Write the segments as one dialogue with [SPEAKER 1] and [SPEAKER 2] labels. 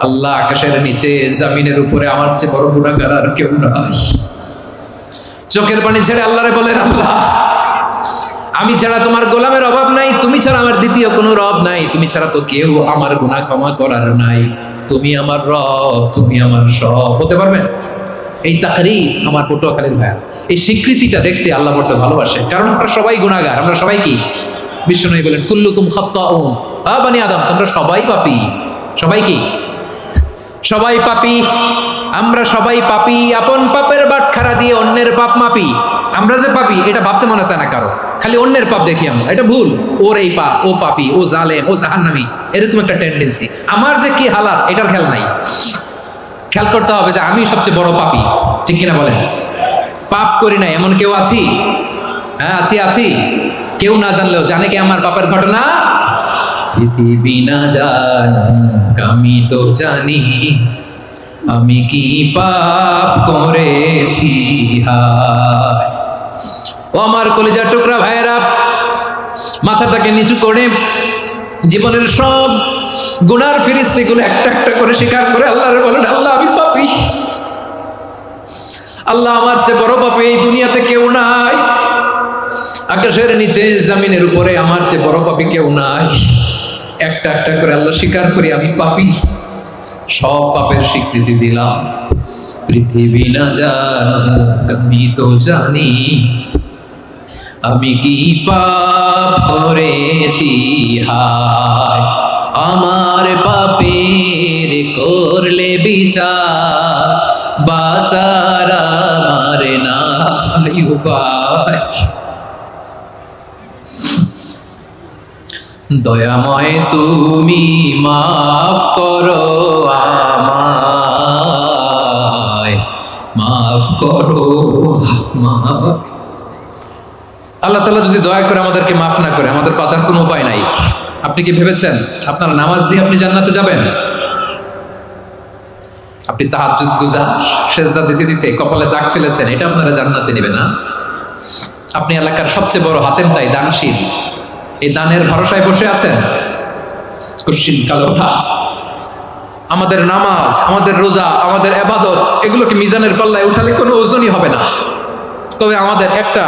[SPEAKER 1] আল্লাহ আকাশের নিচে জমিনের উপরে আমার চেয়ে বড় গুনাহগার আর কেউ নাই। চোখের পানি ছেড়ে আল্লাহরে বলেন, আল্লাহ আমি ছাড়া তোমার গোলামের অভাব নাই, তুমি ছাড়া আমার দ্বিতীয় কোনো রব নাই, তুমি ছাড়া তো কেউ আমার গুনাহ ক্ষমা করার নাই, তুমি আমার রব, তুমি আমার সব। হতে পারবেন? এই তাকরীর আমার পটুয়াখালীর ভাইয়া, এই স্বীকৃতিটা দেখতে আল্লাহ বড় ভালোবাসে, কারণ আমরা সবাই গুনাহগার। আমরা সবাই কি? বিশ্বনবী বলেন কুল্লুকুম খাত্তাউন, বানি আদম তোমরা সবাই পাপী। সবাই কি? সবাই পাপী। আমরা সবাই পাপী। আপন পাপের বাটখারা দিয়ে অন্যের পাপ মাপি। আমরা যে পাপী এটা ভাবতে মনে চায় না কারো, খালি অন্যের পাপ দেখি আমরা, এটা ভুল। ওর এই পাপ, ও পাপী, ও জালেম, ও জাহান্নামী, এরকম একটা টেন্ডেন্সি। আমার যে কি হালাত এটার খেয়াল নাই। খেয়াল করতে হবে যে আমি সবচেয়ে বড় পাপী, ঠিক কিনা বলেন? পাপ করি না এমন কেউ আছি? হ্যাঁ আছি। কেউ না জানলেও জানে কি আমার পাপের ঘটনা? পৃথিবী না জানুক আমি তো জানি আমি কি পাপ করেছি। হায় ও আমার কলিজার টুকরা ভাইয়েরা, মাথাটাকে নিচু করে জীবনের সব গুনার ফিরিস্তিগুলো একটা একটা করে স্বীকার করে আল্লাহরে বলেন, আল্লাহ আমি পাপী। আল্লাহ আমার চেয়ে বড় পাপী এই দুনিয়াতে কেউ নাই। আকাশের নিচে জমিনের উপরে আমার চেয়ে বড় পাপী কেউ নাই। একটা একটা করে আল্লাহ স্বীকার করি আমি পাপী। সব পাপের স্বীকৃতি দিলাম। পৃথিবী না জানুক আমি তো জানি আমি কি পাপ করেছি। হায় আমার পাপের করলে বিচার, বাঁচার আমার নাই উপায়। দয়াময় তুমি মাফ করো আমায়, মাফ করো আমায়। আল্লাহ তাআলা যদি দয়া করে আমাদেরকে মাফ না করে, আমাদের বাঁচার কোনো উপায় নাই। আপনি কি ভেবেছেন আপনার নামাজ দিয়ে আপনি জান্নাতে যাবেন? আপনি তাহাজ্জুদ গুজার, সেজদা দিতে দিতে কপালে দাগ ফেলেছেন, এটা আপনারা জান্নাতে নেবে না। আপনি এলাকার সবচেয়ে বড় হাতেম তাই দানশীল, এই দানের ভরসায় বসে আছেন। কুশ্চিন কালো না। আমাদের নামাজ, আমাদের রোজা, আমাদের ইবাদত এগুলোকে মিজানের পাল্লায় উঠালে কোনো ওজনই হবে না। তবে আমাদের একটা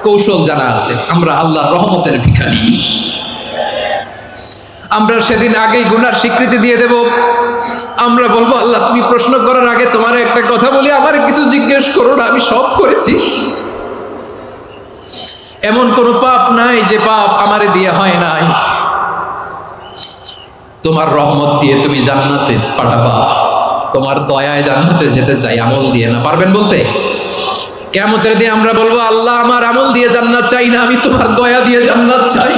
[SPEAKER 1] কৌশল জানা আছে, আমরা আল্লাহর রহমতের ভিখারি। আমরা সেদিন আগেই গুনার স্বীকৃতি দিয়ে দেব। আমরা বলবো, আল্লাহ তুমি প্রশ্ন করার আগে তোমার একটা কথা বলি, আমার কিছু জিজ্ঞেস করো না, আমি সব করেছি। এমন কোন পাপ নাই যে পাপ আমারে দিয়ে হয় নাই। তোমার রহমত দিয়ে তুমি জান্নাতে পাঠাবা, তোমার দয়ায় জান্নাতে যেতে চাই, আমল দিয়ে না। পারবেন বলতে? কিয়ামতের দিন আমরা বলবো, আল্লাহ আমার আমল দিয়ে জান্নাত চাই না, আমি তোমার দয়া দিয়ে জান্নাত চাই।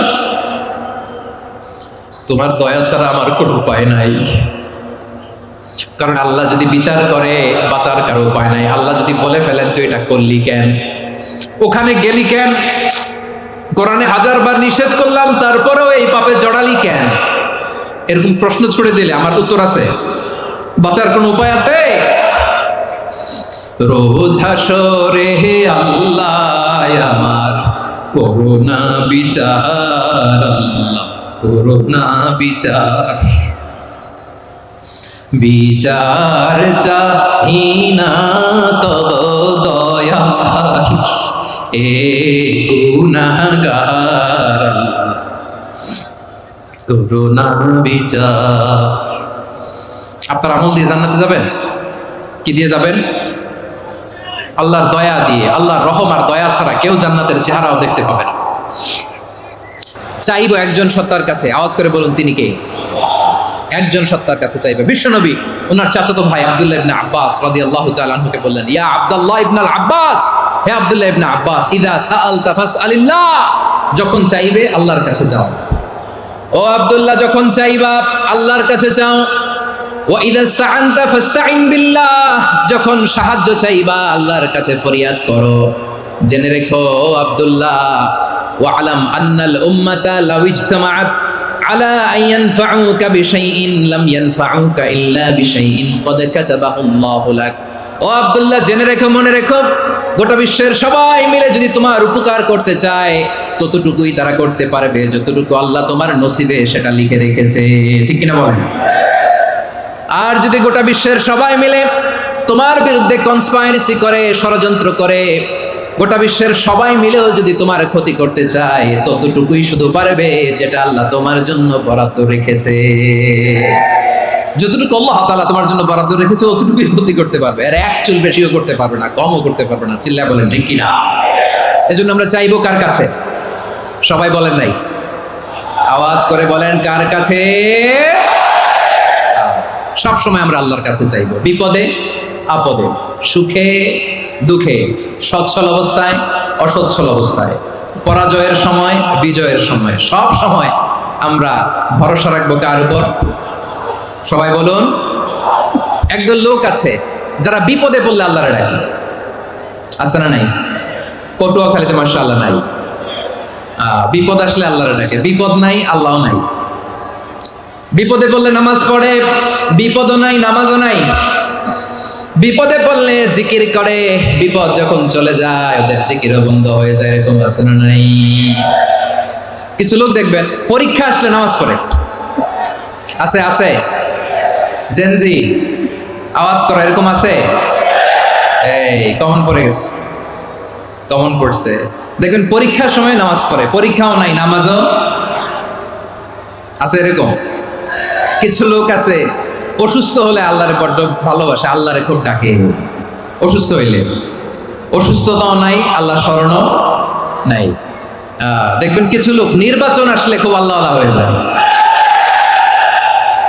[SPEAKER 1] তোমার দয়া ছাড়া আমার কোনো উপায় নাই। কারণ আল্লাহ যদি বিচার করে বাঁচার কারো উপায় নাই। আল্লাহ যদি বলে ফেলেন তুই এটা করলি কেন, ওখানে গেলি কেন, কোরআনে 1000 বার নিষেধ করলাম তারপরেও এই পাপে জড়ালি কেন, এরকম প্রশ্ন ছুড়ে দিলে আমার উত্তর আছে? বাঁচার কোনো উপায় আছে? রোজ হাসরে হে আল্লাহ আমার করুণা বিচার, আল্লাহ করুণা বিচার। বিচার চাহি না তব দয়া চাই, এ গুনাহগার করুণা বিচার। আপনার আমল দিয়ে জান্নাতে যাবেন? কি দিয়ে যাবেন? আল্লাহর দয়া দিয়ে। আল্লাহর রহম আর দয়া ছাড়া কেউ জান্নাতের চেহারাও দেখতে পাবে না। চাইবো একজন সত্তার কাছে, আওয়াজ করে বলুন তিনি কে? একজন সত্তার কাছে চাইবে। বিশ্বনবী ওনার চাচাতো ভাই আব্দুল্লাহ ইবনে আব্বাস রাদিয়াল্লাহু তাআলা আনহুকে বললেন, ইয়া আব্দুল্লাহ ইবনে আব্বাস, হে আব্দুল্লাহ ইবনে আব্বাস, ইযা সাআলতা ফাসআলিল্লাহ, যখন চাইবে আল্লাহর কাছে যাও। ও আব্দুল্লাহ, যখন চাইবা আল্লাহর কাছে চাও। ওয়া ইযা ইসতাআনতা ফাসতাইন বিল্লাহ, যখন সাহায্য চাইবা আল্লাহর কাছে ফরিয়াদ করো। জেনে রেখো ও আব্দুল্লাহ, ওয়া'লাম আন্নাল উম্মাতা লাউ ইজতামাআত আলা আন ইয়ানফাউকা বিশাইইন লাম ইয়ানফাউকা ইল্লা বিশাইইন ক্বাদ কাতাবাহু আল্লাহু লাক। ও আব্দুল্লাহ, জেনে রেখো, মনে রেখো, গোটা বিশ্বের সবাই মিলে যদি তোমার উপকার করতে চায় ততটুকুই তারা করতে পারবে যতটুকু আল্লাহ তোমার নসিবে সেটা লিখে রেখেছে। ঠিক কিনা বলেন? আর যদি গোটা বিশ্বের সবাই মিলে তোমার বিরুদ্ধে কনস্পাইরেসি করে, ষড়যন্ত্র করে, গোটা বিশ্বের সবাই মিলেও যদি তোমার ক্ষতি করতে চায়, ততটুকুই শুধু পারবে যেটা আল্লাহ তোমার জন্য বরাদ্দ রেখেছে। যতটুকু আল্লাহ তাআলা তোমার জন্য বরাদ্দ রেখেছে অতটুকুই ক্ষতি করতে পারবে, আর এক চুল বেশিও করতে পারবে না, কমও করতে পারবে না। চিল্লায় বলেন ঠিক কিনা? এজন্য আমরা চাইবো কার কাছে? সবাই বলেন নাই, আওয়াজ করে বলেন কার কাছে? সব সময় আমরা আল্লাহর কাছে চাইবো, বিপদে আপদে, সুখে দুঃখে, সচ্ছল অবস্থায় অসচ্ছল অবস্থায়, পরাজয়ের সময় বিজয়ের সময়, সব সময় আমরা ভরসা রাখবো কার উপর? সবাই বলুন। একদল লোক আছে যারা বিপদে পড়লে আল্লাহরে ডাকে, আছে না নাই? পটুয়াখালীতে মাশাআল্লাহ নাই। বিপদ আসলে আল্লাহরে ডাকে, বিপদ নাই আল্লাহও নাই। বিপদে পড়লে নামাজ পড়ে, বিপদও নাই নামাজও নাই। বিপদে পড়লে জিকির করে, বিপদ যখন চলে যায় ওদের জিকিরও বন্ধ হয়ে যায়। এরকম আছে না নাই? কিছু লোক দেখবেন পরীক্ষা আসলে নামাজ পড়ে, আছে আছে। জেনজি আওয়াজ করো, এরকম আছে? এই কমন পড়ে গেছে, কমন পড়ছে। দেখবেন পরীক্ষার সময় নামাজ পড়ে, পরীক্ষাও নাই নামাজও আছে। এরকম কিছু লোক আছে অসুস্থ হলে আল্লাহরে বড্ড ভালোবাসে, আল্লাহরে খুব ডাকে। অসুস্থ হইলে অসুস্থতাও নাই, আল্লাহ স্মরণও নাই। দেখবেন কিছু লোক নির্বাচন আসলে খুব আল্লাহ আল্লাহ হয়ে যায়,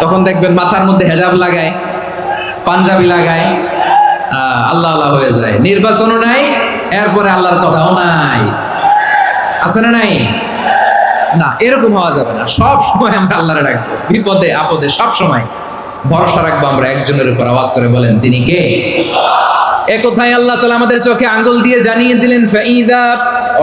[SPEAKER 1] তখন দেখবেন মাথার মধ্যে হেজাব লাগায়, পাঞ্জাবি লাগায়, আল্লাহ আল্লাহ হয়ে যায়। নির্বাচনও নাই, এরপরে আল্লাহর কথাও নাই। আছে না নাই? না, এরকম হওয়া যাবে না। সব সময় আমরা আল্লাহরে ডাকবো, বিপদে আপদে সব সময় ভরসা রাখবো আমরা একজনের উপর। আওয়াজ করে বলেন তিনি কে? এ কথাই আল্লাহ তাআলা আমাদের চোখে আঙ্গুল দিয়ে জানিয়ে দিলেন, ফাইদা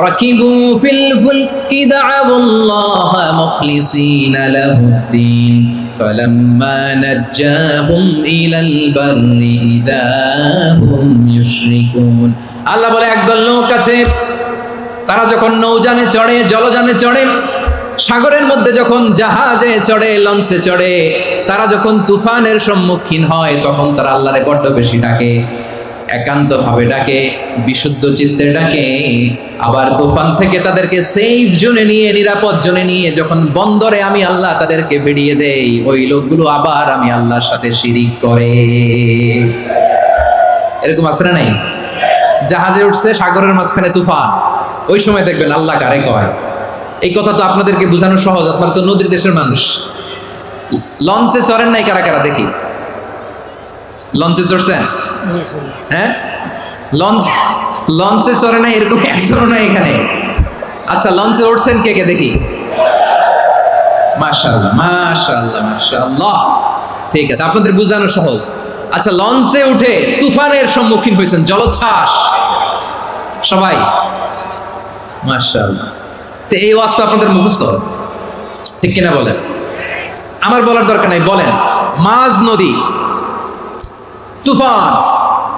[SPEAKER 1] রাকিবু ফিল ফুলকি দা'আবুল্লাহ মুখলিসিনা লাহুদ্দিন ফালাম্মা নাজ্জাহুম ইলাল বাররি ইযা হুম ইউশরিকুন। আল্লাহ বলে একদল লোক আছে, তারা যখন নৌযানে চড়ে, জলযানে চড়ে, সাগরের মধ্যে যখন জাহাজে চড়ে, লঞ্চে চড়ে, তারা যখন তুফানের সম্মুখীন হয় তখন তারা আল্লাহরে বড্ড বেশি ডাকে, একান্ত ভাবে ডাকে, বিশুদ্ধ চিত্তে ডাকে। আবার তুফান থেকে তাদেরকে সেফ জোনে নিয়ে, নিরাপদ জোনে নিয়ে যখন বন্দরে আমি আল্লাহ তাদেরকে ভিড়িয়ে দেই, ওই লোকগুলো আবার আমি আল্লাহর সাথে শিরিক করে। এরকম আছে না নাই? জাহাজে উঠছে, সাগরের মাঝখানে তুফান, ওই সময় দেখবেন আল্লাহ কারে কয়। এই কথা তো আপনাদেরকে বোঝানো সহজ, আপনারা তো নদীর দেশের মানুষ। লঞ্চে চড়েন নাই কারা কারা? দেখি, লঞ্চে চড়ছেন? হ্যাঁ, লঞ্চে চড়ে নাই এরকম একজনও নাই এখানে। আচ্ছা, লঞ্চে উঠছেন কে কে? দেখি। মাশাআল্লাহ মাশাআল্লাহ মাশাআল্লাহ, ঠিক আছে, আপনাদের বোঝানো সহজ। আচ্ছা, লঞ্চে উঠে তুফানের সম্মুখীন হয়েছেন, জলোচ্ছ্বাস, সবাই? মাশাআল্লাহ। তো এই ওয়াজটা আপনাদের মুখস্থ, ঠিক কিনা বলেন? আমার বলার দরকার নাই, বলেন। মাঝ নদী, তুফান,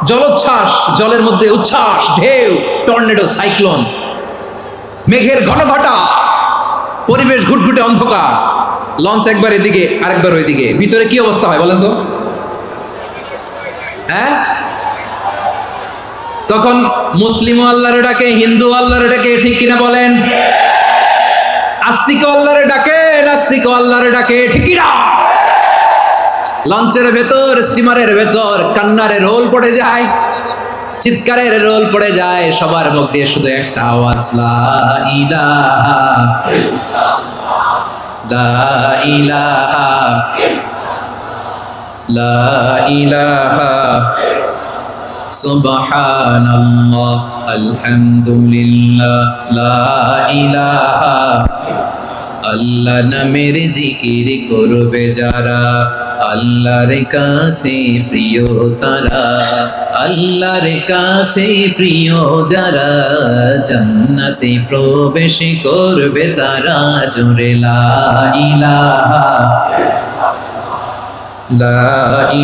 [SPEAKER 1] জলোচ্ছ্বাস, জলের মধ্যে উচ্ছ্বাস, ঢেউ, টর্নেডো, সাইক্লোন, মেঘের ঘনঘটা, পরিবেশ ঘুটঘুটে অন্ধকার, লঞ্চ একবার এদিকে আরেকবার ওইদিকে, ভিতরে কি অবস্থা হয় বলেন তো? হ্যাঁ, তখন মুসলিম আল্লাহরে ডাকে, হিন্দু আল্লাহরে ডাকে, ঠিক কিনা বলেন? আস্তিক আল্লাহরে ডাকে, নাস্তিক আল্লাহরে ডাকে, ঠিক কিনা? লঞ্চের ভেতর, স্টিমারের ভেতর কান্নারে রোল পড়ে যায়, চিৎকারের রোল পড়ে যায়, সবার মুখ দিয়ে শুধু একটা আওয়াজ, লা ইলাহা লা ইলাহা লা ইলাহা সুবহানাল্লাহ আলহামদুলিল্লাহ লা ইলাহা। আল্লাহ নামের জিকির করবে যারা, আল্লাহর কাছে প্রিয় তারা, আল্লাহর কাছে প্রিয় যারা, জান্নাতে প্রবেশ করবে তারা। জোরে লা ইলাহা লা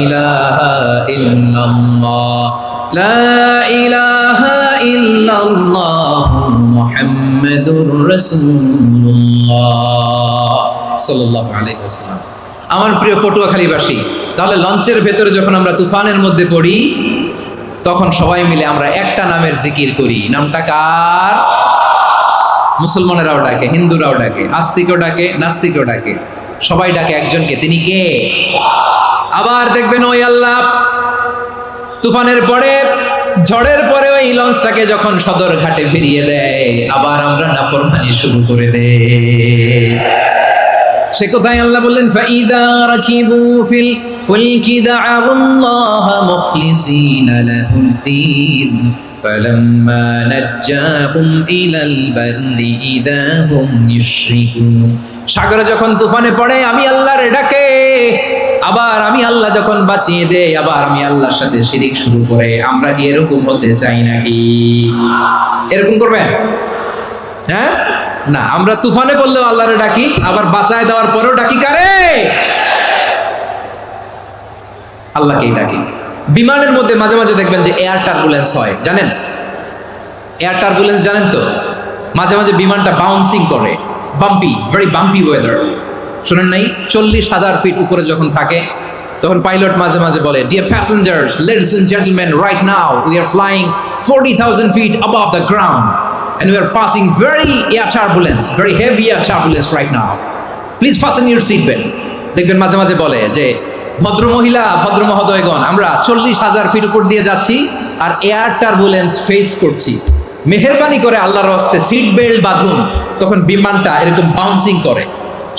[SPEAKER 1] ইলাহা ইল্লাল্লাহ লা ইলাহা ইল্লাল্লাহ মুহাম্মাদুর রাসূলুল্লাহ সাল্লাল্লাহু আলাইহি ওয়াসাল্লাম। আমার প্রিয় পটুয়াখালীবাসী, তাহলে লঞ্চের ভেতরে যখন আমরা তুফানের মধ্যে পড়ি তখন সবাই মিলে আমরা একটা নামের জিকির করি। নামটা কার? মুসলমানেরাও ডাকে, হিন্দুরাও ডাকে, আস্তিকও ডাকে, নাস্তিকও ডাকে, সবাই ডাকে একজনকে। তিনি কে? আবার দেখবেন ওই আল্লাহ তুফানের পরে, ঝড়ের পরে ওই লঞ্চটাকে যখন সদর ঘাটে ফিরিয়ে দেয়, আবার আমরা নাফরমানি শুরু করে দেই। সে কোথায়? আল্লাহ বললেন ফাইদা রাকিবু ফিল ফুলকি দা'আল্লাহা মুখলিসিনা লাহুদ্দিন ফালাম্মা নাজ্জাহুম ইলাল বাররি ইযা হুম ইউশরিকুন। সাগরে যখন তুফানে পড়ে আমি আল্লাহর ডাকে, আবার আমি আল্লাহ যখন বাঁচিয়ে দেই, আবার আমি আল্লাহর সাথে শিরিক শুরু করে। আমরা কি এরকম হতে চাই নাকি? এরকম করবেন? হ্যাঁ না, আমরা তুফানে পড়লেও আল্লাহরে ডাকি, আবার বাঁচায় দেওয়ার পরেও ডাকি কারে? আল্লাহকেই ডাকি। বিমানের মধ্যে মাঝে মাঝে দেখবেন যে এয়ার টার্বুলেন্স হয়, জানেন? এয়ার টার্বুলেন্স জানেন তো? মাঝে মাঝে বিমানটা বাউন্সিং করে, বাম্পি, ভেরি বাম্পি ওয়েদার। শোনেন নাই? 40,000 ফিট উপরে যখন থাকে তখন পাইলট মাঝে মাঝে বলে, dear passengers, ladies and gentleman, right now we are flying 40,000 feet above the ground and we are passing very heavy air turbulence right now. Please fasten your seat belt. দেখবেন মাঝে মাঝে বলে যে ভদ্র মহিলা, ভদ্র মহোদয়গণ, আমরা 40,000 ফিট উপর দিয়ে যাচ্ছি আর এয়ার টার্বুলেন্স ফেস করছি, মেহেরবানি করে আল্লাহর রাস্তে সিট বেল্ট বাঁধুন। তখন বিমানটা এরকম বাউন্সিং করে,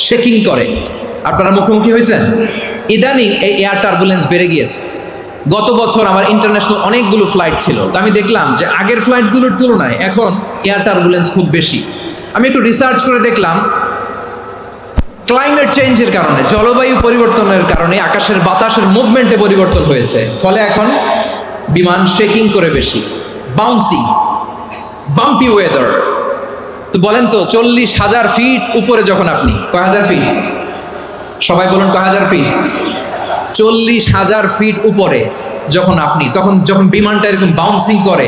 [SPEAKER 1] শেকিং করে। আপনারা মুখোমুখি হয়েছেন? ইদানিং এই এয়ার টার্বুলেন্স বেড়ে গিয়েছে। গত বছর আমার ইন্টারন্যাশনাল অনেকগুলো ফ্লাইট ছিল, তো আমি দেখলাম যে আগের ফ্লাইটগুলোর তুলনায় এখন এয়ার টার্বুলেন্স খুব বেশি। আমি একটু রিসার্চ করে দেখলাম, ক্লাইমেট চেঞ্জের কারণে, জলবায়ু পরিবর্তনের কারণে আকাশের বাতাসের মুভমেন্টে পরিবর্তন হয়েছে, ফলে এখন বিমান শেকিং করে বেশি, বাউন্সিং, বাম্পি ওয়েদার। তো বলেন তো 40,000 ফিট উপরে যখন আপনি, কয় হাজার ফিট? সবাই বলুন কয় হাজার ফিট? 40,000 ফিট উপরে যখন আপনি, তখন যখন বিমানটা এরকম বাউন্সিং করে,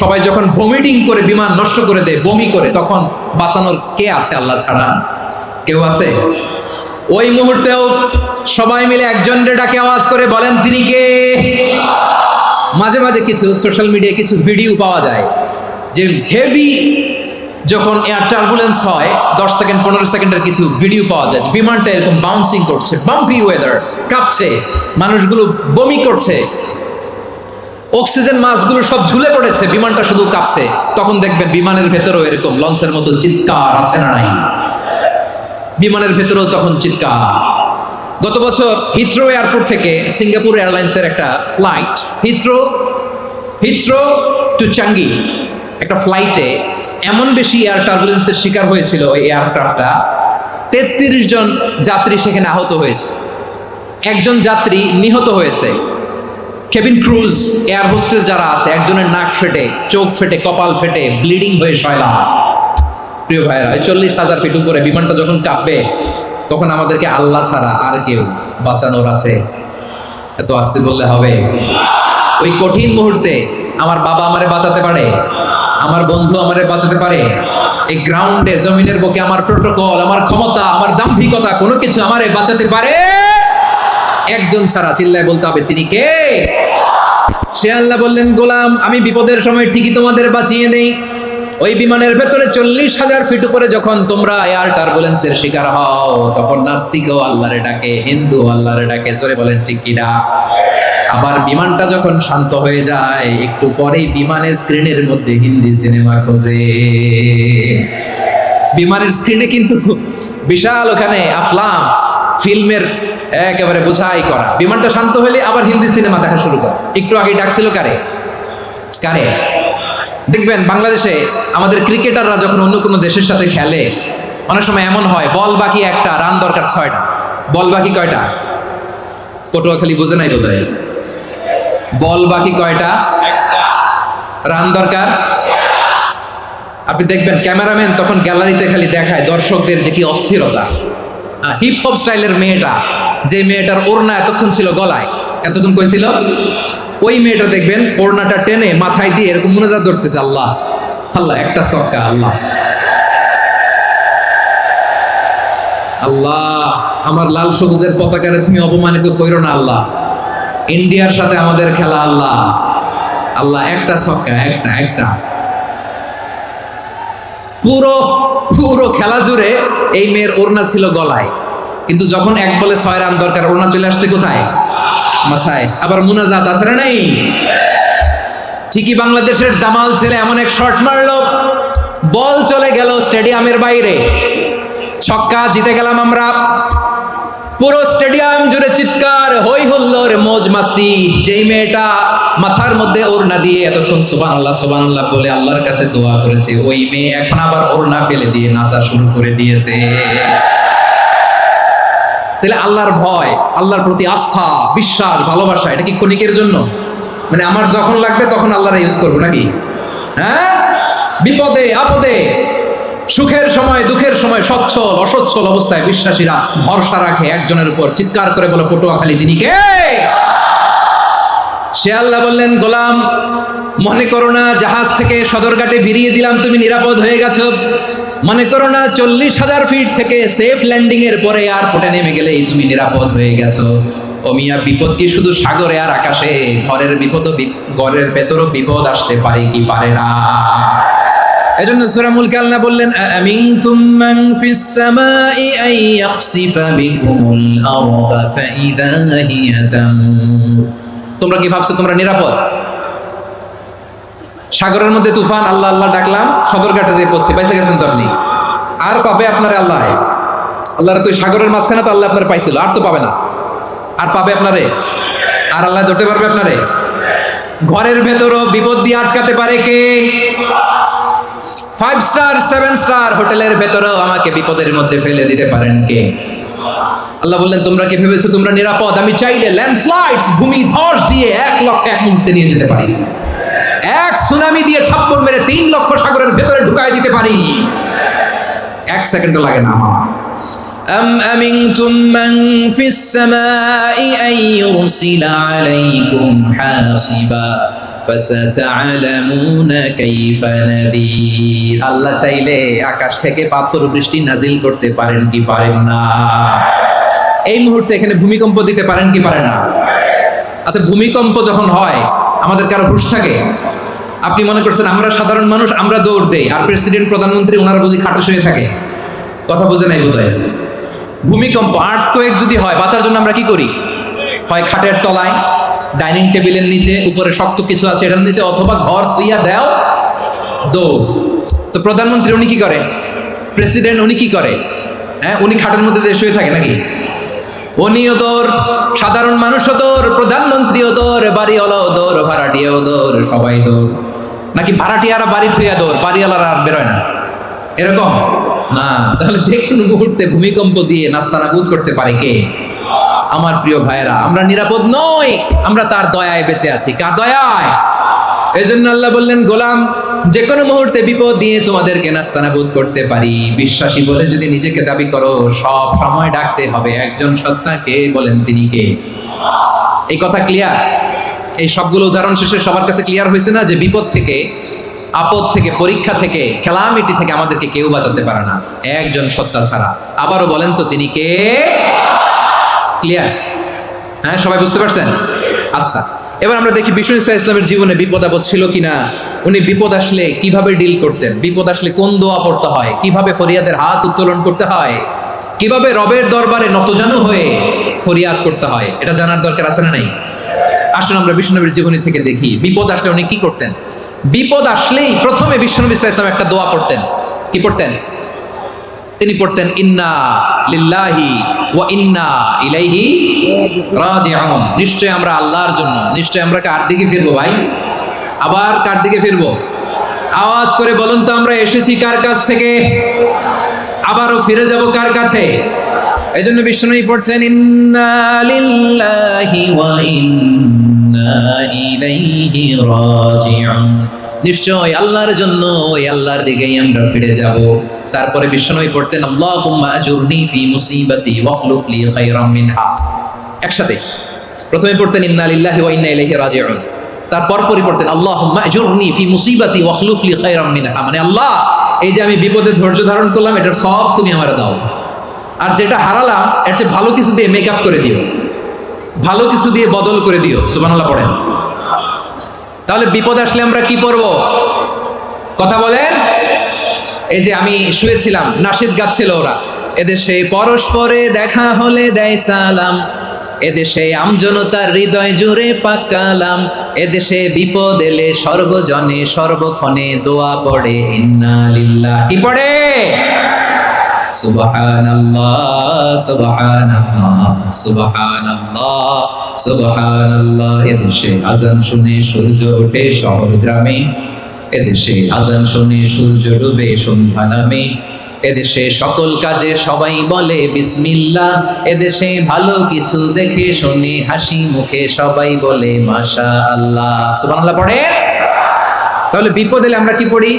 [SPEAKER 1] সবাই যখন ভমিটিং করে বিমান নষ্ট করে দেয়, বমি করে, তখন বাঁচানোর কে আছে আল্লাহ ছাড়া? কেউ আছে? ওই মুহূর্তেও সবাই মিলে একজনের ডাকে আওয়াজ করে বলেন তিনি কে? মাঝে মাঝে কিছু সোশ্যাল মিডিয়ায় কিছু ভিডিও পাওয়া যায় যে হেভি যখন এয়ার টার্বুলেন্স হয়, 10 সেকেন্ড 15 সেকেন্ডের কিছু ভিডিও পাওয়া যায়, বিমানটা এরকম বাউন্সিং করছে, বাম্পি ওয়েদার, কাঁপছে, মানুষগুলো বমি করছে, অক্সিজেন মাস্কগুলো সব ঝুলে পড়েছে, বিমানটা শুধু কাঁপছে। তখন দেখবেন বিমানের ভেতরেও এরকম লঞ্চের মতো চিৎকার আছে না নাই? বিমানের ভেতরেও তখন চিৎকার। গত বছর হিথ্রো এয়ারপোর্ট থেকে সিঙ্গাপুর এয়ারলাইন্সের একটা ফ্লাইট, হিথ্রো টু চাঙ্গি, একটা ফ্লাইটে এমন বেশি এয়ার টার্বুলেন্সের শিকার হয়েছিল ওই এয়ারক্রাফটটা, 33 জন যাত্রী সেখানে আহত হয়েছে, একজন যাত্রী নিহত হয়েছে। কেবিন ক্রুজ, এয়ার হোস্টেস যারা আছে, একজনের নাক ফেটে, চোখ ফেটে, কপাল ফেটে, ব্লিডিং হয়ে শয়লা। প্রিয় ভাইরা, 40,000 ফিট উপরে বিমানটা যখন কাঁপবে, তখন আমাদেরকে আল্লাহ ছাড়া আর কেউ বাঁচানোর আছে? এত আস্তে বললে হবে? ওই কঠিন মুহূর্তে আমার বাবা আমারে বাঁচাতে পারে, আমার বন্ধু আমারে বাঁচাতে পারে। এই গ্রাউন্ডে, জমিনের বুকে আমার প্রোটোকল, আমার ক্ষমতা, আমার দাম্ভিকতা, কোনো কিছু আমারে বাঁচাতে পারে? একজন ছাড়া। চিল্লায় বলতে হবে তিনি কে? সে আল্লাহ বললেন, গোলাম আমি বিপদের সময় ঠিকই তোমাদের বাঁচিয়ে নেই। ওই বিমানের ভেতরে 40,000 ফিট উপরে যখন তোমরা এয়ার টার্বুলেন্সের শিকার হও, তখন নাস্তিকও আল্লাহরে ডাকে, হিন্দু আল্লাহরে ডাকে। জোরে বলেন ঠিক কিনা? আবার বিমানটা যখন শান্ত হয়ে যায়, একটু পরেই বিমানের স্ক্রিনের মধ্যে হিন্দি সিনেমা খোঁজে। বিমানের স্ক্রিনে কিন্তু বিশাল ওখানে আফলাম ফিল্মের একেবারে বোঝাই করা। বিমানটা শান্ত হলে আবার হিন্দি সিনেমা দেখা শুরু করে। একটু আগে ডাকছিল কারে? দেখবেন বাংলাদেশে আমাদের ক্রিকেটাররা যখন অন্য কোনো দেশের সাথে খেলে, অনেক সময় এমন হয় বল বাকি একটা, রান দরকার 6টা। বল বাকি কয়টা? পটুয়াখালী বুঝে নাই বোধহয়। বল বাকি কয়টা? রান দরকার। আপনি দেখবেন ক্যামেরাম্যান তখন গ্যালারিতে খালি দেখায় দর্শকদের যে কি অস্থিরতা। হিপ হপ স্টাইলের মেয়েটা, যে মেয়েটার ওড়না এতক্ষণ ছিল গলায়, এতক্ষণ কই ছিল, ওই মেয়েটা দেখবেন ওড়নাটা টেনে মাথায় দিয়ে এরকম মুনাজাত ধরতেছে, আল্লাহ আল্লাহ, একটা ছক্কা, আল্লাহ আল্লাহ। আমার লাল সবুজের পতাকারে তুমি অপমানিত কইরো না আল্লাহ। ইন্ডিয়ার সাথে আমাদের খেলা আল্লাহ, আল্লাহ একটা ছক্কা, একটা পুরো পুরো খেলা জুড়ে এই মেয়ের ওড়না ছিল গলায়, কিন্তু যখন এক বলে 6 রান দরকার ওড়না চলে আসছে কোথায়? মাথায়। আবার মুনাজাত আছে না নাই? ঠিকই বাংলাদেশের দামাল ছেলে এমন এক শট মারলো, বল চলে গেল স্টেডিয়ামের বাইরে, ছক্কা, জিতে গেলাম আমরা। পুরো স্টেডিয়াম জুড়ে চিৎকার, হই হুল্লোড়, মৌজ মাস্তি। যেই মেয়েটা মাথার মধ্যে ওড়না দিয়ে এতক্ষণ সুবহানাল্লাহ সুবহানাল্লাহ বলে আল্লাহর কাছে দোয়া করেছে, ওই মেয়ে এখন আবার ওড়না ফেলে দিয়ে নাচা শুরু করে দিয়েছে। তাহলে আল্লাহর ভয়, আল্লাহর প্রতি আস্থা, বিশ্বাস, ভালোবাসা, এটা কি ক্ষণিকের জন্য? মানে আমার যখন লাগবে তখন আল্লাহর ইউজ করবো নাকি? হ্যাঁ, বিপদে আপদে, সুখের সময় দুঃখের সময়, সচ্ছল অসচ্ছল অবস্থায় বিশ্বাসীরা ভরসা রাখে একজনের উপর, চিৎকার করে বলে পটুয়াখালী তিনি কে? সে আল্লাহ বললেন, গোলাম মনে করো না জাহাজ থেকে সদরঘাটে ভিড়িয়ে দিলাম তুমি নিরাপদ হয়ে গেছো, মনে করো না 40,000 ফিট থেকে সেফ ল্যান্ডিং এর পরে এয়ারপোর্টে নেমে গেলেই তুমি নিরাপদ হয়ে গেছো। ও মিয়া, বিপদ কি শুধু সাগরে আর আকাশে? ঘরের বিপদ, ঘরের ভেতরও বিপদ আসতে পারে কি পারে না? এজন্য সূরা মুলকে আল্লাহ বললেন, আমিনতুম মান ফিস সামাই আন ইয়াখসিফা বিকুমুল আরদা ফাইদা হিয়া তামুর। তোমরা কি ভাবছো তোমরা নিরাপদ? সাগরের মধ্যে তুফান, আল্লাহ আল্লাহ ডাকলাম, সদরঘাটে যে পড়ছে, পাইছে গেছেন তো আপনি। আর পাবে আপনারে আল্লাহ? আল্লাহর তো সাগরের মাঝখানে তো আল্লাহ আপনার পাইছিল, আর তো পাবে না। আর পাবে আপনারে? আর আল্লাহ ধরতে পারবে আপনারে? ঘরের ভেতরও বিপদ দিয়ে আটকাতে পারে কে? 5 স্টার 7 স্টার হোটেলের ভেতরেও আমাকে বিপদের মধ্যে ফেলে দিতে পারেন কে? আল্লাহ বললেন, তোমরা কি ভেবেছো তোমরা নিরাপদ? আমি চাইলে ল্যান্ডস্লাইডস, ভূমি ধস দিয়ে 1 লক্ষ এক মুহূর্তে নিয়ে যেতে পারি। এক সুনামি দিয়ে থাপ্পড় মেরে 3 লক্ষ সাগরের ভেতরে ঢুকাই দিতে পারি, 1 সেকেন্ডও লাগে না আমার। أم أمنتم من في السماء أن يرسل عليكم حاصبا فستعلمون كيف نذير। আল্লাহ চাইলে আকাশ থেকে পাথর বৃষ্টি নাজিল করতে পারেন কি পারেন না? এই মুহূর্তে এখানে ভূমিকম্প দিতে পারেন কি পারেন না? আচ্ছা, ভূমিকম্প যখন হয় আমাদের কারো হুঁশ থাকে? আপনি মনে করছেন আমরা সাধারণ মানুষ, আমরা দৌড় দেই, আর প্রেসিডেন্ট প্রধানমন্ত্রী ওনারা বুঝি খাটে শুয়ে থাকে? কথা বুঝে নাই বোধহয়। ভূমিকম্প, আর্থকোয়েক যদি হয়, বাঁচার জন্য আমরা কি করি? হয় খাটের তলায়, ডাইনিং টেবিলের নিচে, উপরে শক্ত কিছু আছে এটার নিচে, অথবা ঘর থুইয়া দেও দৌড়। তো প্রধানমন্ত্রী উনি কি করে? প্রেসিডেন্ট উনি কি করে? হ্যাঁ, উনি খাটের মধ্যে যে শুয়ে থাকে নাকি? উনিও দৌড়, সাধারণ মানুষও দৌড়, প্রধানমন্ত্রীও দৌড়, বাড়িওয়ালাও দৌড়, ভাড়াটিয়াও দৌড়, সবাই দৌড়। নাকি ভাড়াটিয়ারা বাড়ি থুইয়া দৌড়, বাড়িওয়ালারা আর বেরোয় না? এরকম না। তাহলে যে কোনো মুহূর্তে ভূমিকম্প দিয়ে নাস্তানাবুদ করতে পারে কে? আমার প্রিয় ভাইয়েরা, আমরা নিরাপদ নই, আমরা তার দয়ায় বেঁচে আছি। কার দয়ায়? এজন্য আল্লাহ বললেন, গোলাম যে কোনো মুহূর্তে বিপদ দিয়ে তোমাদেরকে নাস্তানাবুদ করতে পারি। বিশ্বাসী বলে যদি নিজেকে দাবি করো, সব সময় ডাকতে হবে একজন সত্তাকে। বলেন তিনি কে? এই কথা ক্লিয়ার? এই সবগুলো উদাহরণ শেষে সবার কাছে ক্লিয়ার হয়েছে না যে বিপদ থেকে, আপদ থেকে, পরীক্ষা থেকে, খেলামিটি থেকে আমাদেরকে কেউ বাঁচাতে পারে না একজন সত্তা ছাড়া। আবারও বলেন তো তিনি কে? ক্লিয়ার? হ্যাঁ, সবাই বুঝতে পারছেন? আচ্ছা, এবার আমরা দেখি বিষ্ণু ইসা ইসলামের জীবনে বিপদ আপদ ছিল কিনা। উনি বিপদ আসলে কিভাবে ডিল করতেন, বিপদ আসলে কোন দোয়া পড়তে হয়, কিভাবে ফরিয়াদের হাত উত্তোলন করতে হয়, কিভাবে রবের দরবারে নতজানু হয়ে ফরিয়াদ করতে হয়, এটা জানার দরকার আছে না নাই? আসুন আমরা বিষ্ণুনবীর জীবনী থেকে দেখি বিপদ আসলে উনি কি করতেন। বিপদ আসলেই প্রথমে বিষ্ণুনবী সাল্লাল্লাহু আলাইহি ওয়াসাল্লাম একটা দোয়া পড়তেন। কি পড়তেন? তিনি পড়তেন, ইন্না লিল্লাহি ওয়া ইন্না ইলাইহি রাজিউন। নিশ্চয় আমরা আল্লাহর জন্য, নিশ্চয় আমরা কার দিকে ফিরবো ভাই? আবার কার দিকে ফিরবো? আওয়াজ করে বলুন তো, আমরা এসেছি কার কাছ থেকে, আবারও ফিরে যাব কার কাছে? এই জন্য বিষ্ণুনবী পড়ছেন, ইন্না লিল্লাহি ওয়া ইন্না ইলাইহি রাজিউন। নিশ্চয় আল্লাহর জন্য, ওই আল্লাহর দিকেই আমরা ফিরে যাব। তারপরে বিষ্ণুনবী পড়তেন, আল্লাহুম্মা আজুরনি ফি মুসিবাতি ওয়াখলুফ লি খায়রাম মিনহা। একসাথে প্রথমে পড়তেন ইন্না লিল্লাহি ওয়া ইন্না ইলাইহি রাজিউন, তারপর পড়তেন আল্লাহুম্মা আজুরনি ফি মুসিবাতি ওয়াখলুফ লি খায়রাম মিনহা। মানে আল্লাহ, এই যে আমি বিপদে ধৈর্য ধারণ করলাম, এটার সব তুমি আমারে দাও। আর যেটা হারালাম এর চেয়ে ভালো কিছু দিয়ে মেকআপ করে দিও, ভালো কিছু দিয়ে বদল করে দিও। সুবহানাল্লাহ পড়েন। তাহলে বিপদ আসলে আমরা কি পড়বো? কথা বলেন। এই যে আমি শুয়েছিলাম, নাশিদ গাচ্ছিল ওরা, এদেশে পরস্পরে দেখা হলে দেয় সালাম, এদেশে আমজনতার হৃদয় জুড়ে পাকালাম, এদেশে বিপদ এলে সর্বজনে সর্বক্ষণে দোয়া পড়ে ইন্না লিল্লাহ। কি পড়ে? সুবহানাল্লাহ সুবহানাল্লাহ সুবহানাল্লাহ সুবহানাল্লাহ। এদেশে আজান শুনে সূর্য ওঠে শহর গ্রামে, এদেশে আজান শুনে সূর্য ডুবে সন্ধ্যা নামে, এদেশে সকল কাজে সবাই বলে বিসমিল্লাহ, এদেশে ভালো কিছু দেখে শুনে হাসি মুখে সবাই বলে মাশাআল্লাহ। সুবহানাল্লাহ পড়ে। তাহলে বিপদ এলে আমরা কি পড়ি?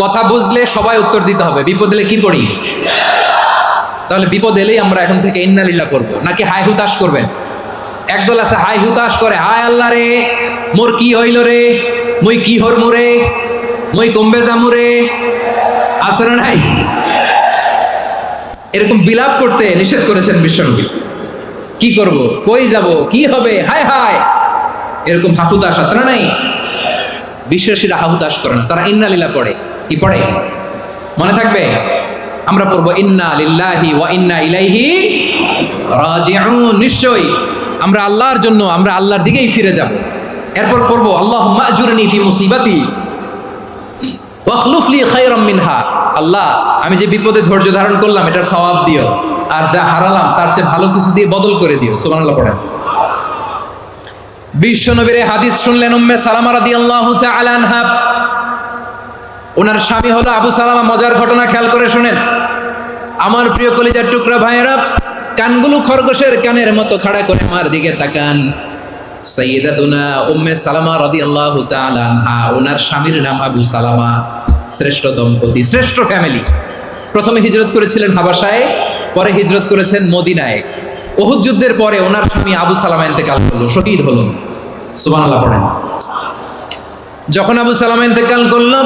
[SPEAKER 1] কথা বুঝলে সবাই উত্তর দিতে হবে। বিপদ এলে কি পড়ি? তাহলে বিপদ এলেই আমরা এখন থেকে ইন্না লিল্লাহ পড়বো, নাকি হাই হুতাশ করবেন? একদল আছে হাই হুতাশ করে, হায় আল্লাহ রে মোর কি হইল রে, মুই কি হরমু রে, মুই কমবে যামু রে। আছে না নাই? এরকম বিলাপ করতে নিষেধ করেছেন বিশ্বনবী। কি করব, কই যাব, কি হবে, হায় হায়, এরকম হাহুতাশ আছে না নাই? বিশ্বাসীরা হাহুতাশ করে না, তারা ইন্না লিল্লাহ পড়ে। কি পড়ে মনে থাকবে? আমরা পড়বো ইন্না লিল্লাহি ওয়া ইন্না ইলাইহি রাজিউন। নিশ্চয়ই আমরা আল্লাহর জন্য, আমরা আল্লাহর দিকেই ফিরে যাব। এরপর পড়বো আল্লাহুম্মা আজুরনি ফি মুসিবাতি ওয়াখলুফ লি খায়রাম মিনহা। আল্লাহ, আমি যে বিপদে ধৈর্য ধারণ করলাম এটার সওয়াব দিও, আর যা হারালাম তার চেয়ে ভালো কিছু দিয়ে বদল করে দিও। সুবহানাল্লাহ পড়েন। বিশ্বনবীর হাদিস শুনলেন উম্মে সালামা রাদিয়াল্লাহু তাআলা আনহা। ওনার স্বামী হলো আবু সালামা। মজার ঘটনা খেয়াল করে শুনেন আমার প্রিয় কলিজার টুকরা ভাইয়েরা। কানগুলো খরগোশের কানের মতো খাড়া করে আমার দিকে তাকান। সাইয়্যিদাতুনা উম্মে সালামা রাদিয়াল্লাহু তাআলা আনহা, ওনার স্বামীর নাম আবু সালামা। শ্রেষ্ঠ দম্পতি, শ্রেষ্ঠ ফ্যামিলি। প্রথমে হিজরত করেছিলেন হাবাসায়, পরে হিজরত করেছেন মদিনায়। উহুদ যুদ্ধের পরে ওনার স্বামী আবু সালামা ইন্তেকাল করলো, শহীদ হলো। সুবহানাল্লাহ পড়েন। যখন আবু সালামা ইন্তেকাল করলো,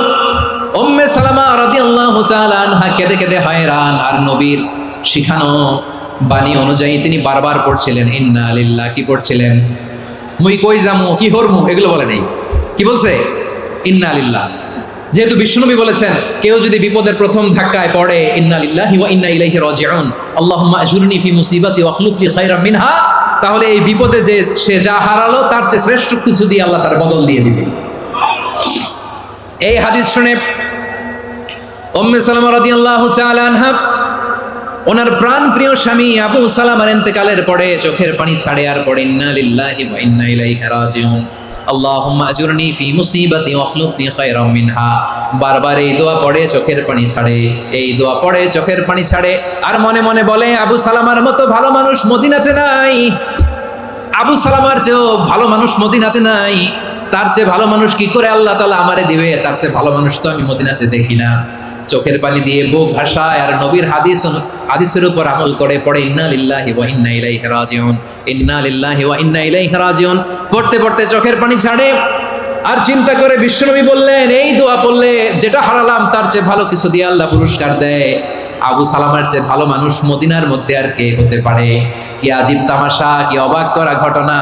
[SPEAKER 1] উম্মে সালামা রাদিয়াল্লাহু তাআলা আনহা কেঁদে কেঁদে হয়রান। আর নবীর শিখানো বাণী অনুযায়ী তিনি বারবার পড়ছিলেন ইন্না লিল্লাহ। কি পড়ছিলেন? মুই কই যামু, কি হরমু, এগুলো বলে নেই। কি বলছে? ইন্না লিল্লাহ। যেহেতু বিশ্বনবী বলেছেন কেউ যদি বিপদের প্রথম ধাক্কায় পড়ে ইন্না লিল্লাহি ওয়া ইন্না ইলাইহি রাজিউন, আল্লাহুম্মা আজুরনি ফি মুসিবাতি ওয়াখলুফ লি খায়রাম মিনহা, তাহলে এই বিপদে যে সে যা হারালো তার চেয়ে শ্রেষ্ঠ কিছু দিয়ে আল্লাহ তার বদল দিয়ে দিবে। এই হাদিস শুনে উম্মে সালামা রাদিয়াল্লাহু তাআলা আনহা ওনার প্রাণ প্রিয় স্বামী আবু সালামার ইন্তেকালের পরে চোখের পানি ছাড়ে আর পড়ে ইন্না লিল্লাহি ওয়া ইন্না ইলাইহি রাজিউন, আল্লাহুম্মা আজুরনি ফি মুসিবাতি ওয়াখলুফ লি খায়রাম মিনহা। বারবার এই দোয়া পড়ে চোখের পানি ছাড়ে, এই দোয়া পড়ে চোখের পানি ছাড়ে। আর মনে মনে বলে আবু সালামার মতো ভালো মানুষ মদিনাতে নাই, আবু সালামার চেয়েও ভালো মানুষ মদিনাতে নাই। তার চেয়ে ভালো মানুষ কি করে আল্লাহ তাআলা আমারে দিবে? তার চেয়ে ভালো মানুষ তো আমি মদিনাতে দেখি না। চোখের পানি দিয়ে বুক ভাসায় আর নবীর হাদিসের উপর আমল করে পড়ে ইন্না লিল্লাহি ওয়া ইন্না ইলাইহি রাজিউন, ইন্না লিল্লাহি ওয়া ইন্না ইলাইহি রাজিউন। পড়তে পড়তে চোখের পানি ছাড়ে আর চিন্তা করে বিশ্বনবী বললেন এই দোয়া পড়লে যেটা হারালাম তার চেয়ে ভালো কিছু দিয়ে আল্লাহ পুরস্কার দেয়। আবু সালামার চেয়ে ভালো মানুষ মদিনার মধ্যে আর কে হতে পারে? কি আজীব তামাশা, কি অবাক করা ঘটনা।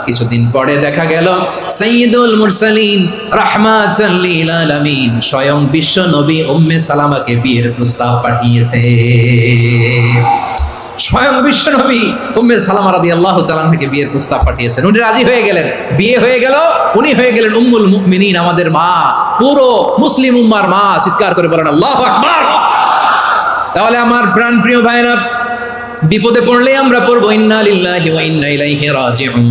[SPEAKER 1] কিছুদিন পরে দেখা গেল সাইয়্যিদুল মুরসালিন রাহমাতাল লিল আলামিন স্বয়ং বিশ্ব নবী উম্মে সালামাকে বিয়ের প্রস্তাব পাঠিয়েছে। স্বয়ং বিশ্ব নবী উম্মে সালামা রাদিয়াল্লাহু তাআলা থেকে বিয়ের প্রস্তাব পাঠিয়েছেন। উনি রাজি হয়ে গেলেন, বিয়ে হয়ে গেল। উনি হয়ে গেলেন উম্মুল মুমিনিন, আমাদের মা, পুরো মুসলিম উম্মার মা। চিৎকার করে বলেন আল্লাহু আকবার। তাহলে আমার প্রাণ প্রিয় ভাইরা, বিপদে পড়লে আমরা পড়বো ইন্না লিল্লাহি ওয়া ইন্না ইলাইহি রাজিউন,